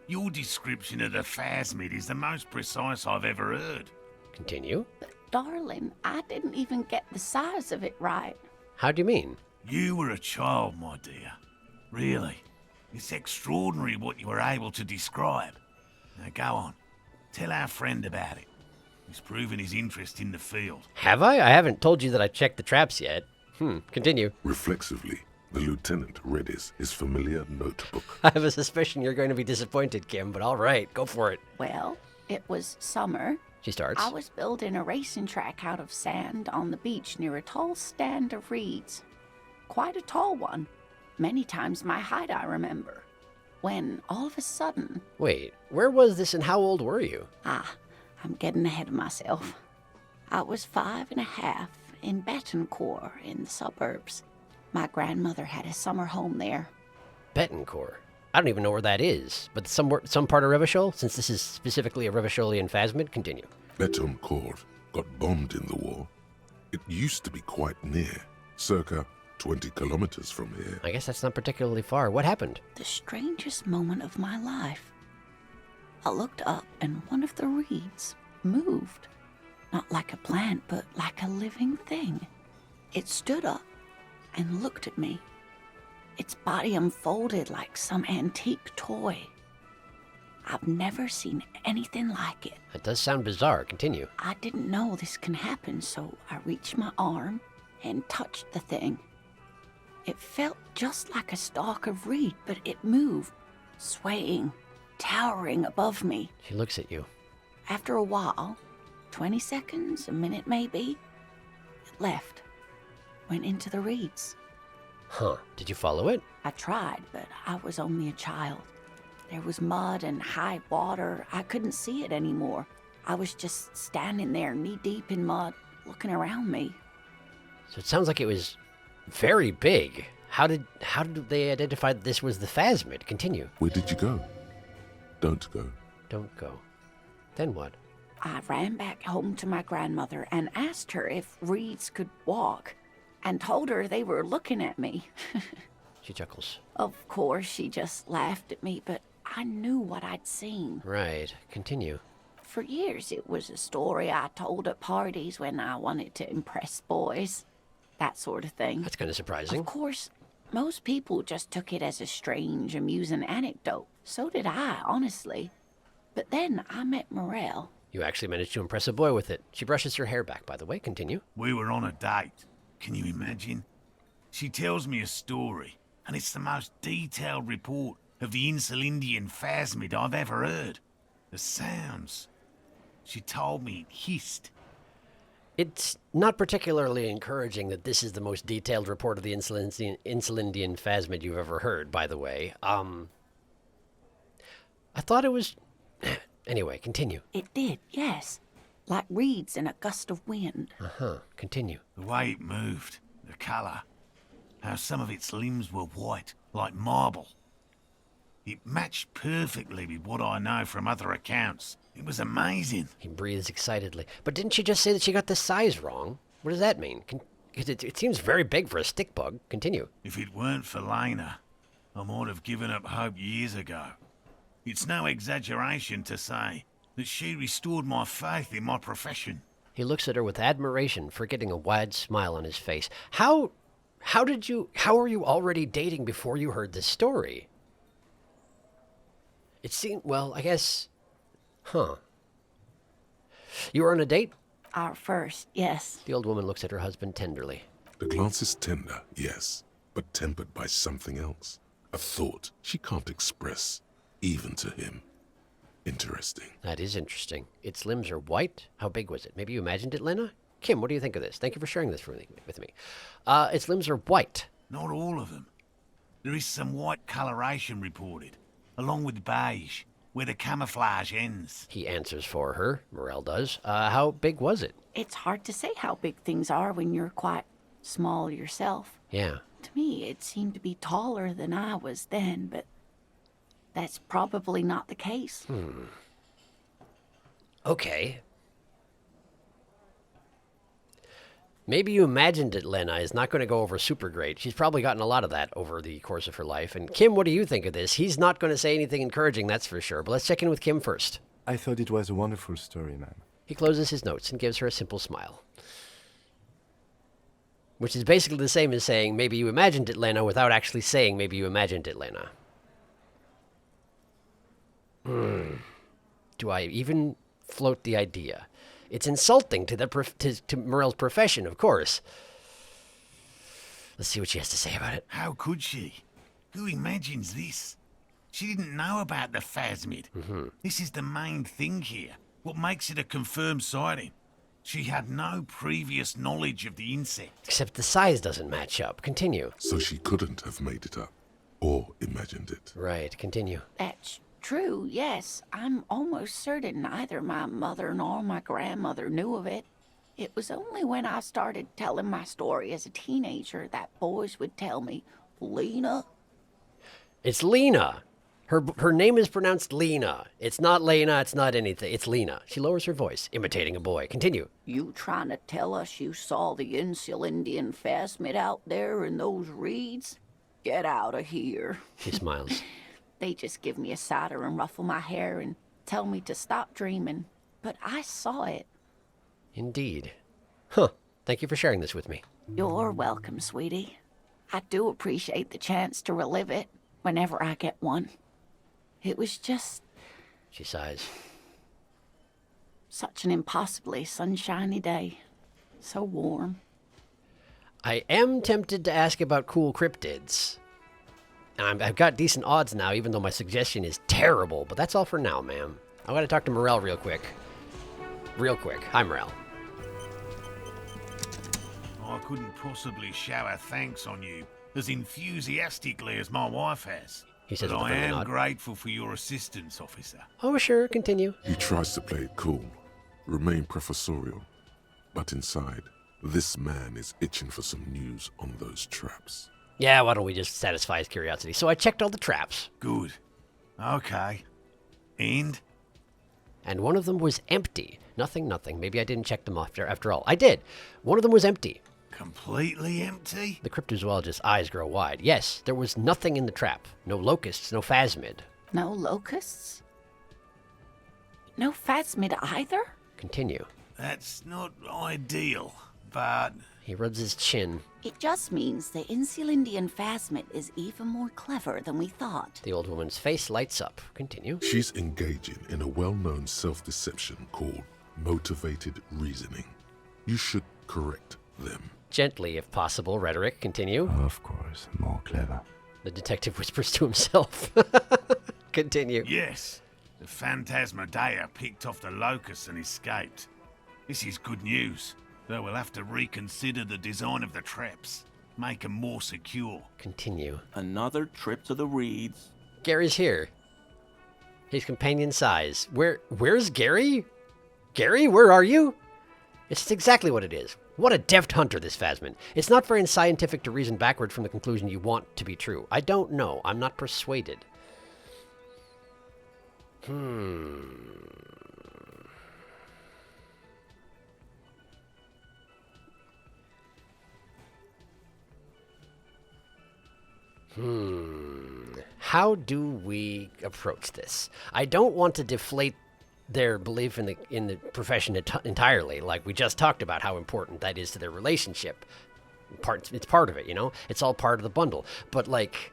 Your description of the Phasmid is the most precise I've ever heard. Continue. But, darling, I didn't even get the size of it right. How do you mean? You were a child, my dear. Really. It's extraordinary what you were able to describe. Now go on. Tell our friend about it. He's proven his interest in the field. Have I? I haven't told you that I checked the traps yet. Continue. Reflexively, the lieutenant read his familiar notebook. I have a suspicion you're going to be disappointed, Kim, but all right, go for it. Well, it was summer. She starts. I was building a racing track out of sand on the beach near a tall stand of reeds. Quite a tall one. Many times my height, I remember. when all of a sudden... Wait, where was this and how old were you? I'm getting ahead of myself. I was 5.5 in Betancourt in the suburbs. My grandmother had a summer home there. Betancourt? I don't even know where that is, but some part of Revachol, since this is specifically a Revacholian phasmid. Continue. Betancourt got bombed in the war. It used to be quite near, circa 20 kilometers from here. I guess that's not particularly far. What happened? The strangest moment of my life. I looked up and one of the reeds moved. Not like a plant, but like a living thing. It stood up and looked at me. Its body unfolded like some antique toy. I've never seen anything like it. That does sound bizarre. Continue. I didn't know this can happen, so I reached my arm and touched the thing. It felt just like a stalk of reed, but it moved, swaying, towering above me. She looks at you. After a while, 20 seconds, a minute maybe, it left, went into the reeds. Huh. Did you follow it? I tried, but I was only a child. There was mud and high water. I couldn't see it anymore. I was just standing there knee-deep in mud, looking around me. So it sounds like it was very big. How did they identify that this was the phasmid? Continue. Where did you go? Don't go. Don't go. Then what? I ran back home to my grandmother and asked her if reeds could walk, and told her they were looking at me. She chuckles. Of course, she just laughed at me, but I knew what I'd seen. Right. Continue. For years, it was a story I told at parties when I wanted to impress boys. That sort of thing. That's kind of surprising. Of course, most people just took it as a strange, amusing anecdote. So did I, honestly. But then I met Morel. You actually managed to impress a boy with it. She brushes her hair back, by the way. Continue. We were on a date. Can you imagine? She tells me a story, and it's the most detailed report of the Insulindian phasmid I've ever heard. The sounds. She told me it hissed. It's not particularly encouraging that this is the most detailed report of the Insulindian phasmid you've ever heard, by the way. I thought it was... Anyway, continue. It did, yes. Like reeds in a gust of wind. Uh-huh. Continue. The way it moved, the colour, how some of its limbs were white, like marble. It matched perfectly with what I know from other accounts. It was amazing. He breathes excitedly. But didn't she just say that she got the size wrong? What does that mean? It seems very big for a stick bug. Continue. If it weren't for Lena, I might have given up hope years ago. It's no exaggeration to say that she restored my faith in my profession. He looks at her with admiration, forgetting a wide smile on his face. How were you already dating before you heard this story? It seemed, well, I guess, You were on a date? Our first, yes. The old woman looks at her husband tenderly. The glance is tender, yes, but tempered by something else. A thought she can't express, even to him. Interesting. That is interesting. Its limbs are white. How big was it? Maybe you imagined it, Lena? Kim, what do you think of this? Thank you for sharing this with me. Its limbs are white. Not all of them. There is some white coloration reported, along with beige, where the camouflage ends. He answers for her. Morel does. How big was it? It's hard to say how big things are when you're quite small yourself. Yeah. To me, it seemed to be taller than I was then, but that's probably not the case. Okay. Maybe you imagined it, Lena, is not going to go over super great. She's probably gotten a lot of that over the course of her life. And Kim, what do you think of this? He's not going to say anything encouraging, that's for sure. But let's check in with Kim first. I thought it was a wonderful story, ma'am. He closes his notes and gives her a simple smile. Which is basically the same as saying, maybe you imagined it, Lena, without actually saying, maybe you imagined it, Lena. Do I even float the idea? It's insulting to to Morel's profession, of course. Let's see what she has to say about it. How could she? Who imagines this? She didn't know about the phasmid. This is the main thing here. What makes it a confirmed sighting? She had no previous knowledge of the insect. Except the size doesn't match up. Continue. So she couldn't have made it up. or imagined it. Right, continue. That's true, yes. I'm almost certain neither my mother nor my grandmother knew of it. It was only when I started telling my story as a teenager that boys would tell me, Lena. It's Lena. Her name is pronounced Lena. It's not Lena, it's not anything. It's Lena. She lowers her voice, imitating a boy. Continue. You trying to tell us you saw the Insulindian phasmid out there in those reeds? Get out of here. She smiles. They just give me a cider and ruffle my hair and tell me to stop dreaming. But I saw it. Indeed. Huh. Thank you for sharing this with me. You're welcome, sweetie. I do appreciate the chance to relive it whenever I get one. It was just... She sighs. Such an impossibly sunshiny day. So warm. I am tempted to ask about cool cryptids. I've got decent odds now, even though my suggestion is terrible, but that's all for now, ma'am. I gotta talk to Morel real quick. Real quick. Hi, Morel. I couldn't possibly shower thanks on you as enthusiastically as my wife has. He says but with a I friendly am nod. grateful for your assistance, officer. Oh, sure. Continue. He tries to play it cool, remain professorial, but inside, this man is itching for some news on those traps. Yeah, why don't we just satisfy his curiosity? So I checked all the traps. Good. Okay. And? And one of them was empty. Nothing. Maybe I didn't check them after all. I did. One of them was empty. Completely empty? The cryptozoologist's eyes grow wide. Yes, there was nothing in the trap. No locusts, no phasmid. No locusts? No phasmid either? Continue. That's not ideal, but... He rubs his chin. It just means the Insulindian phasmid is even more clever than we thought. The old woman's face lights up. Continue. She's engaging in a well-known self-deception called motivated reasoning. You should correct them. Gently, if possible. Rhetoric. Continue. Of course, more clever. The detective whispers to himself. Continue. Yes, the Phantasmadeia picked off the locusts and escaped. This is good news, though we'll have to reconsider the design of the traps. Make them more secure. Continue. Another trip to the reeds. Gary's here. His companion sighs. Where's Gary? Gary, where are you? It's exactly what it is. What a deft hunter, this phasmid. It's not very scientific to reason backward from the conclusion you want to be true. I don't know. I'm not persuaded. How do we approach this? I don't want to deflate their belief in the profession entirely. Like we just talked about how important that is to their relationship. It's part of it, you know? It's all part of the bundle. But like,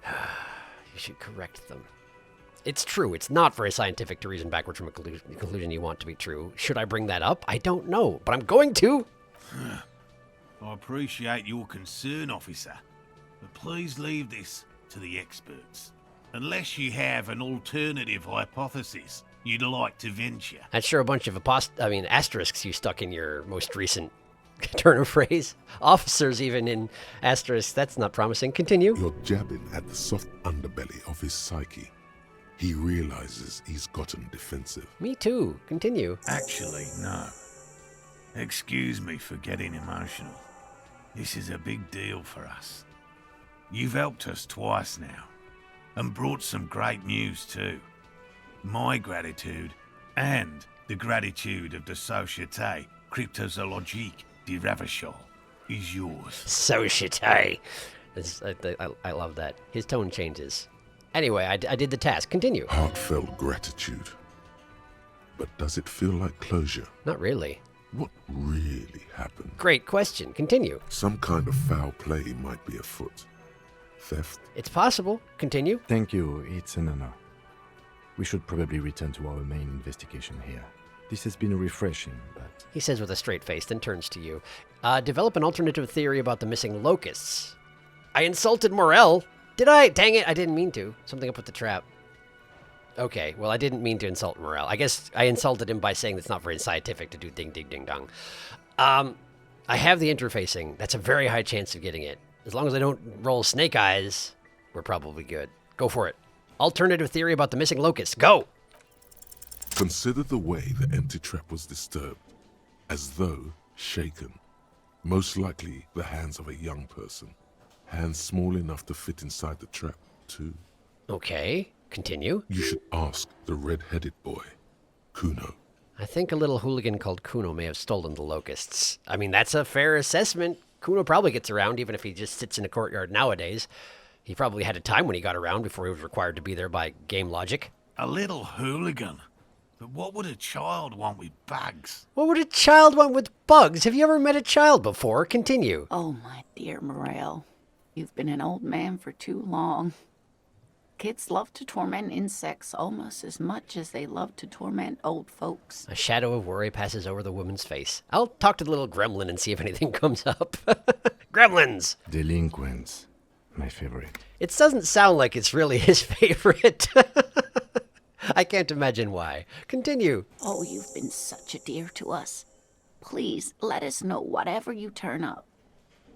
you should correct them. It's true. It's not very scientific to reason backward from a conclusion you want to be true. Should I bring that up? I don't know, but I'm going to. I appreciate your concern, officer, but please leave this to the experts. Unless you have an alternative hypothesis you'd like to venture. That's sure a bunch of asterisks you stuck in your most recent turn of phrase. Officers even in asterisks. That's not promising. Continue. You're jabbing at the soft underbelly of his psyche. He realizes he's gotten defensive. Me too. Continue. Actually, no. Excuse me for getting emotional. This is a big deal for us. You've helped us twice now, and brought some great news too. My gratitude, and the gratitude of the Société Cryptozoologique de Ravachol, is yours. Société. I love that. His tone changes. Anyway, I did the task. Continue. Heartfelt gratitude. But does it feel like closure? Not really. What really happened? Great question. Continue. Some kind of foul play might be afoot. Theft? It's possible. Continue. Thank you, it's an honor. We should probably return to our main investigation here. This has been refreshing, but... He says with a straight face, then turns to you. Develop an alternative theory about the missing locusts. I insulted Morel. Did I? Dang it, I didn't mean to. Something up with the trap. Okay, well, I didn't mean to insult Morel. I guess I insulted him by saying it's not very scientific to do ding, ding, ding, dong. I have the interfacing. That's a very high chance of getting it. As long as I don't roll snake eyes, we're probably good. Go for it. Alternative theory about the missing locust. Go! Consider the way the empty trap was disturbed, as though shaken. Most likely the hands of a young person. Hands small enough to fit inside the trap, too. Okay, continue. You should ask the red-headed boy, Kuno. I think a little hooligan called Kuno may have stolen the locusts. I mean, that's a fair assessment. Kuno probably gets around, even if he just sits in a courtyard nowadays. He probably had a time when he got around before he was required to be there by game logic. A little hooligan? But what would a child want with bugs? What would a child want with bugs? Have you ever met a child before? Continue. Oh, my dear Morel. You've been an old man for too long. Kids love to torment insects almost as much as they love to torment old folks. A shadow of worry passes over the woman's face. I'll talk to the little gremlin and see if anything comes up. Gremlins! Delinquents. My favorite. It doesn't sound like it's really his favorite. I can't imagine why. Continue. Oh, you've been such a dear to us. Please, let us know whatever you turn up.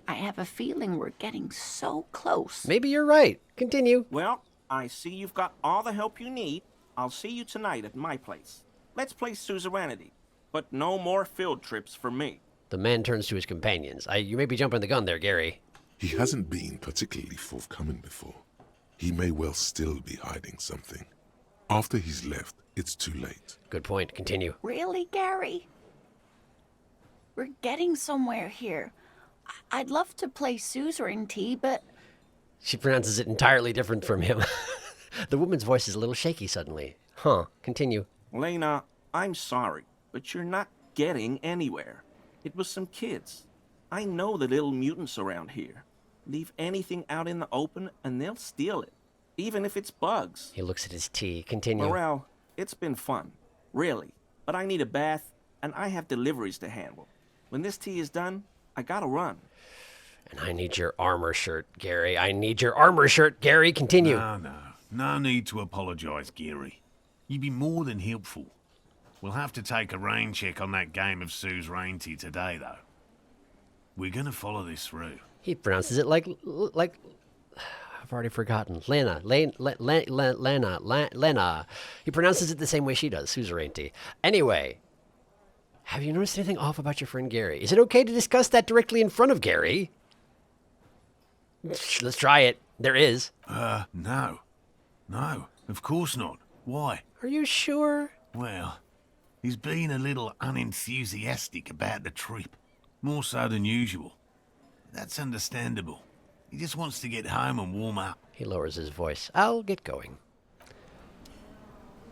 I have a feeling we're getting so close. Maybe you're right. Continue. Well, I see you've got all the help you need. I'll see you tonight at my place. Let's play suzerainty, but no more field trips for me. The man turns to his companions. You may be jumping the gun there, Gary. He hasn't been particularly forthcoming before. He may well still be hiding something. After he's left, it's too late. Good point. Continue. Really, Gary? We're getting somewhere here. I'd love to play suzerainty, but... She pronounces it entirely different from him. The woman's voice is a little shaky suddenly. Huh. Continue. Lena, I'm sorry, but you're not getting anywhere. It was some kids. I know the little mutants around here. Leave anything out in the open and they'll steal it, even if it's bugs. He looks at his tea. Continue. Morel, it's been fun, really. But I need a bath, and I have deliveries to handle. When this tea is done, I gotta run. And I need your armor shirt, Gary. I need your armor shirt, Gary. Continue. No need to apologize, Gary. You'd be more than helpful. We'll have to take a rain check on that game of suzerainty today, though. We're gonna follow this through. He pronounces it like I've already forgotten. Lena. He pronounces it the same way she does, suzerainty. Anyway, have you noticed anything off about your friend Gary? Is it okay to discuss that directly in front of Gary? Let's try it. There is. No. No, of course not. Why? Are you sure? Well, he's been a little unenthusiastic about the trip. More so than usual. That's understandable. He just wants to get home and warm up. He lowers his voice. I'll get going.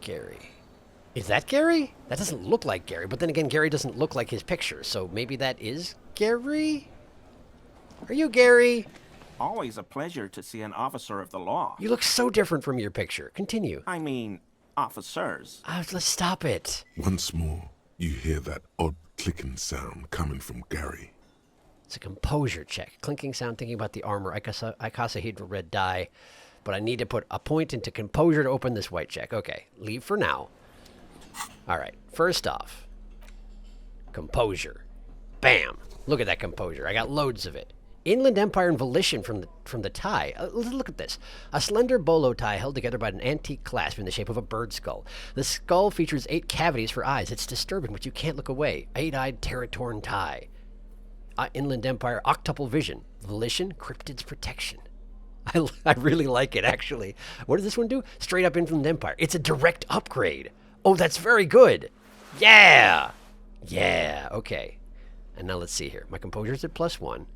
Gary. Is that Gary? That doesn't look like Gary, but then again, Gary doesn't look like his picture, so maybe that is Gary? Are you Gary? Always a pleasure to see an officer of the law. You look so different from your picture. Continue. I mean, officers. Let's stop it. Once more, you hear that odd clicking sound coming from Gary. It's a composure check. Clinking sound, thinking about the armor, icosahedral red dye. But I need to put a point into composure to open this white check. Okay, leave for now. All right, first off, composure. Bam! Look at that composure. I got loads of it. Inland Empire and Volition from the tie. Look at this. A slender bolo tie held together by an antique clasp in the shape of a bird skull. The skull features 8 cavities for eyes. It's disturbing, but you can't look away. 8-eyed Terratorn tie. Inland Empire, octuple vision. Volition, cryptid's protection. I really like it, actually. What does this one do? Straight up Inland Empire. It's a direct upgrade. Oh, that's very good. Yeah! Yeah, okay. And now let's see here. My composure's at +1.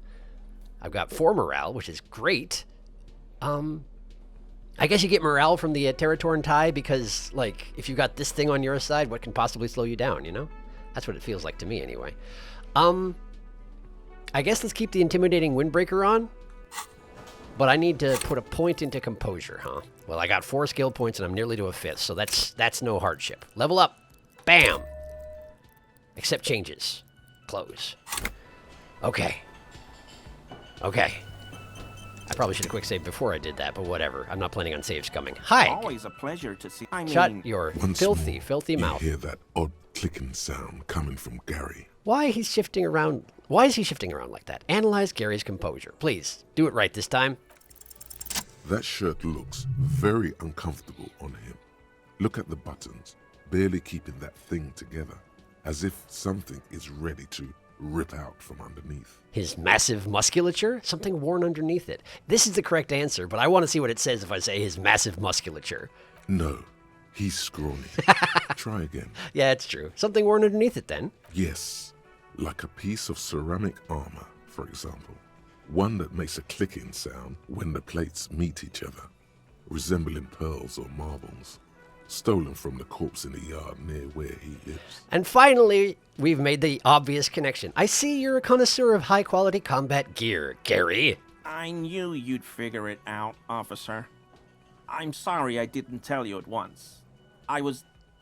I've got 4 morale, which is great. I guess you get morale from the Terratorn tie because, like, if you got this thing on your side, what can possibly slow you down, you know? That's what it feels like to me, anyway. I guess let's keep the intimidating windbreaker on. But I need to put a point into composure, huh? Well, I got 4 skill points and I'm nearly to a 5th, so that's no hardship. Level up. Bam! Accept changes. Close. Okay. Okay. I probably should have quick saved before I did that, but whatever. I'm not planning on saves coming. Hi! Always a pleasure to see. Shut your Once filthy, more, filthy mouth. You hear that odd clicking sound coming from Gary. Why is he shifting around like that? Analyze Gary's composure. Please, do it right this time. That shirt looks very uncomfortable on him. Look at the buttons, barely keeping that thing together, as if something is ready to rip out from underneath. His massive musculature? Something worn underneath it. This is the correct answer, but I want to see what it says if I say his massive musculature. No, he's scrawny. Try again. Yeah, it's true. Something worn underneath it then. Yes, like a piece of ceramic armor, for example. One that makes a clicking sound when the plates meet each other, resembling pearls or marbles, stolen from the corpse in the yard near where he lives. And finally, we've made the obvious connection. I see you're a connoisseur of high-quality combat gear, Gary. I knew you'd figure it out, officer. I'm sorry I didn't tell you at once.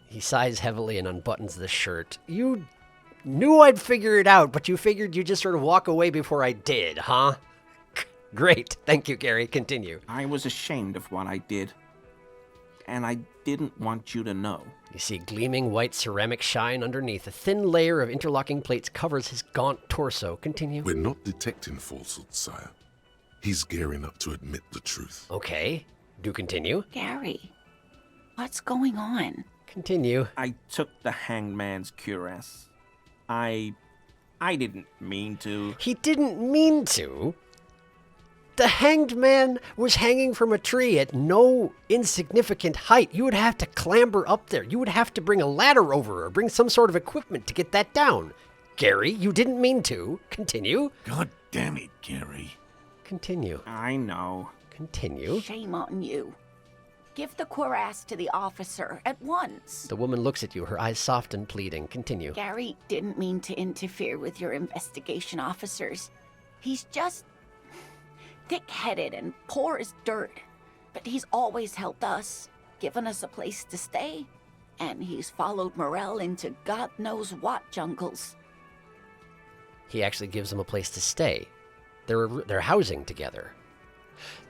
He sighs heavily and unbuttons the shirt. You knew I'd figure it out, but you figured you'd just sort of walk away before I did, huh? Great. Thank you, Gary. Continue. I was ashamed of what I did. And I didn't want you to know. You see gleaming white ceramic shine underneath. A thin layer of interlocking plates covers his gaunt torso. Continue. We're not detecting falsehood, sire. He's gearing up to admit the truth. Okay. Do continue. Gary, what's going on? Continue. I took the hangman's cuirass. I didn't mean to. He didn't mean to? The hanged man was hanging from a tree at no insignificant height. You would have to clamber up there. You would have to bring a ladder over or bring some sort of equipment to get that down. Gary, you didn't mean to. Continue. God damn it, Gary. Continue. I know. Continue. Shame on you. Give the cuirass to the officer at once. The woman looks at you, her eyes soft and pleading. Continue. Gary didn't mean to interfere with your investigation officers. He's just thick-headed and poor as dirt. But he's always helped us, given us a place to stay. And he's followed Morel into God knows what jungles. He actually gives them a place to stay. They're housing together.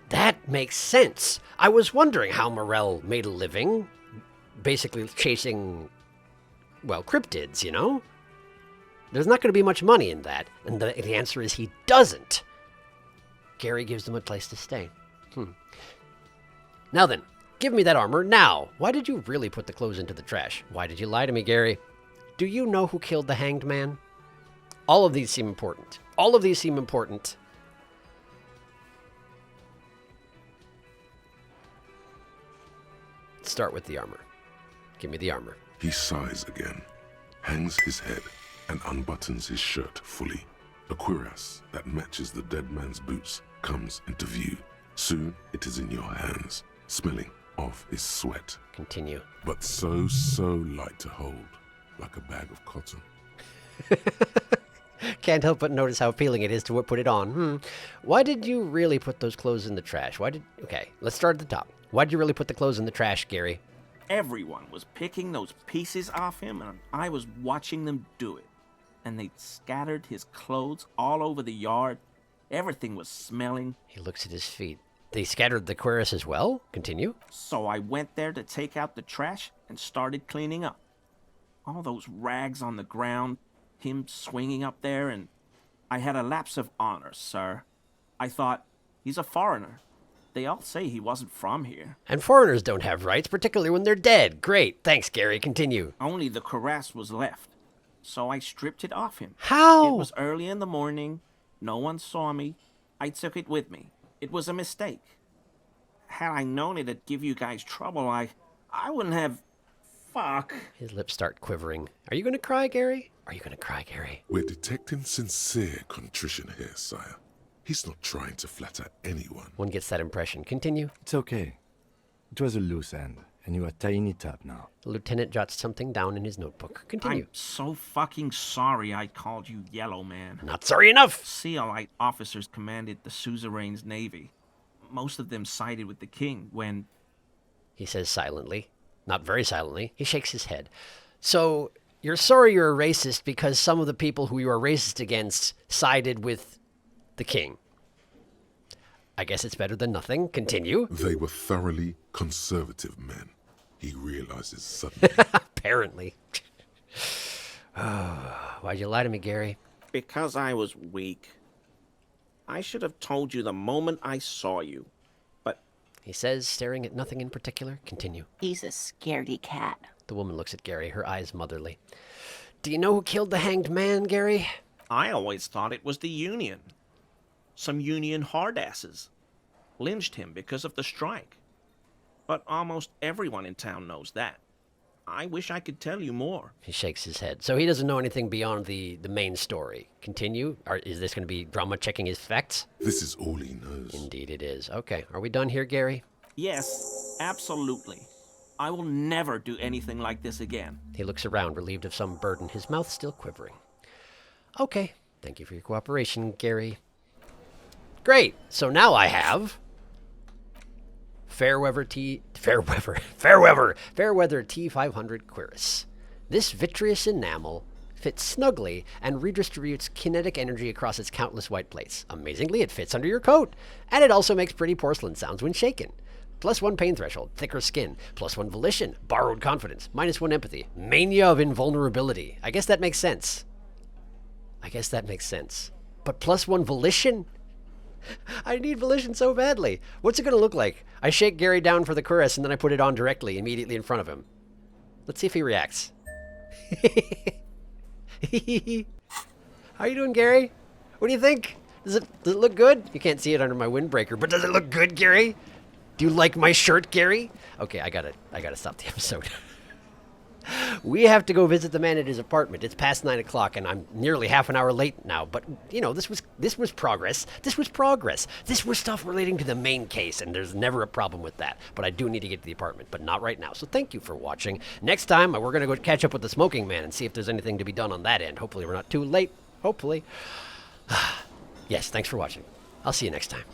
That makes sense. I was wondering how Morel made a living, basically chasing, well, cryptids, you know? There's not going to be much money in that, and the answer is he doesn't. Gary gives them a place to stay. Now then, give me that armor now. Why did you really put the clothes into the trash? Why did you lie to me, Gary? Do you know who killed the hanged man? All of these seem important. All of these seem important. Start with the armor. Give me the armor. He sighs again, hangs his head, and unbuttons his shirt fully. A cuirass that matches the dead man's boots comes into view. Soon it is in your hands, smelling of his sweat. Continue. But so light to hold, like a bag of cotton. Can't help but notice how appealing it is to put it on. Why did you really put those clothes in the trash? Okay, let's start at the top. Why did you really put the clothes in the trash, Gary? Everyone was picking those pieces off him, and I was watching them do it. And they'd scattered his clothes all over the yard. Everything was smelling. He looks at his feet. They scattered the cuirass as well? Continue. So I went there to take out the trash and started cleaning up. All those rags on the ground, him swinging up there, and I had a lapse of honor, sir. I thought, he's a foreigner. They all say he wasn't from here. And foreigners don't have rights, particularly when they're dead. Great. Thanks, Gary. Continue. Only the cuirass was left, so I stripped it off him. How? It was early in the morning. No one saw me. I took it with me. It was a mistake. Had I known it'd give you guys trouble, I wouldn't have... Fuck. His lips start quivering. Are you going to cry, Gary? Are you going to cry, Gary? We're detecting sincere contrition here, sire. He's not trying to flatter anyone. One gets that impression. Continue. It's okay. It was a loose end, and you are tying it up now. The lieutenant jots something down in his notebook. Continue. I'm so fucking sorry I called you Yellow Man. Not sorry enough! Sealite officers commanded the suzerain's navy. Most of them sided with the king when... He says silently. Not very silently. He shakes his head. So, you're sorry you're a racist because some of the people who you are racist against sided with the king. I guess it's better than nothing. Continue. They were thoroughly conservative men. He realizes suddenly. Apparently. Why Why'd you lie to me, Gary? Because I was weak. I should have told you the moment I saw you. But He says, staring at nothing in particular. Continue. He's a scaredy cat. The woman looks at Gary, her eyes motherly. Do you know who killed the hanged man, Gary? I always thought it was the Union. Some Union hardasses lynched him because of the strike. But almost everyone in town knows that. I wish I could tell you more. He shakes his head. So he doesn't know anything beyond the main story. Continue? Is this going to be drama checking his facts? This is all he knows. Indeed it is. Okay, are we done here, Gary? Yes, absolutely. I will never do anything like this again. He looks around, relieved of some burden, his mouth still quivering. Okay, thank you for your cooperation, Gary. Great, so now I have Fairweather T500 Quiris. This vitreous enamel fits snugly and redistributes kinetic energy across its countless white plates. Amazingly, it fits under your coat, and it also makes pretty porcelain sounds when shaken. +1 pain threshold, thicker skin, +1 volition, borrowed confidence, -1 empathy, mania of invulnerability. I guess that makes sense. But +1 volition? I need volition so badly. What's it going to look like? I shake Gary down for the Cuirass and then I put it on directly, immediately in front of him. Let's see if he reacts. How you doing, Gary? What do you think? Does it look good? You can't see it under my windbreaker, but does it look good, Gary? Do you like my shirt, Gary? Okay, I gotta stop the episode. We have to go visit the man at his apartment. It's past 9 o'clock, and I'm nearly half an hour late now. But, you know, this was progress. This was progress. This was stuff relating to the main case, and there's never a problem with that. But I do need to get to the apartment, but not right now. So thank you for watching. Next time, we're going to go catch up with the smoking man and see if there's anything to be done on that end. Hopefully we're not too late. Hopefully. Yes, thanks for watching. I'll see you next time.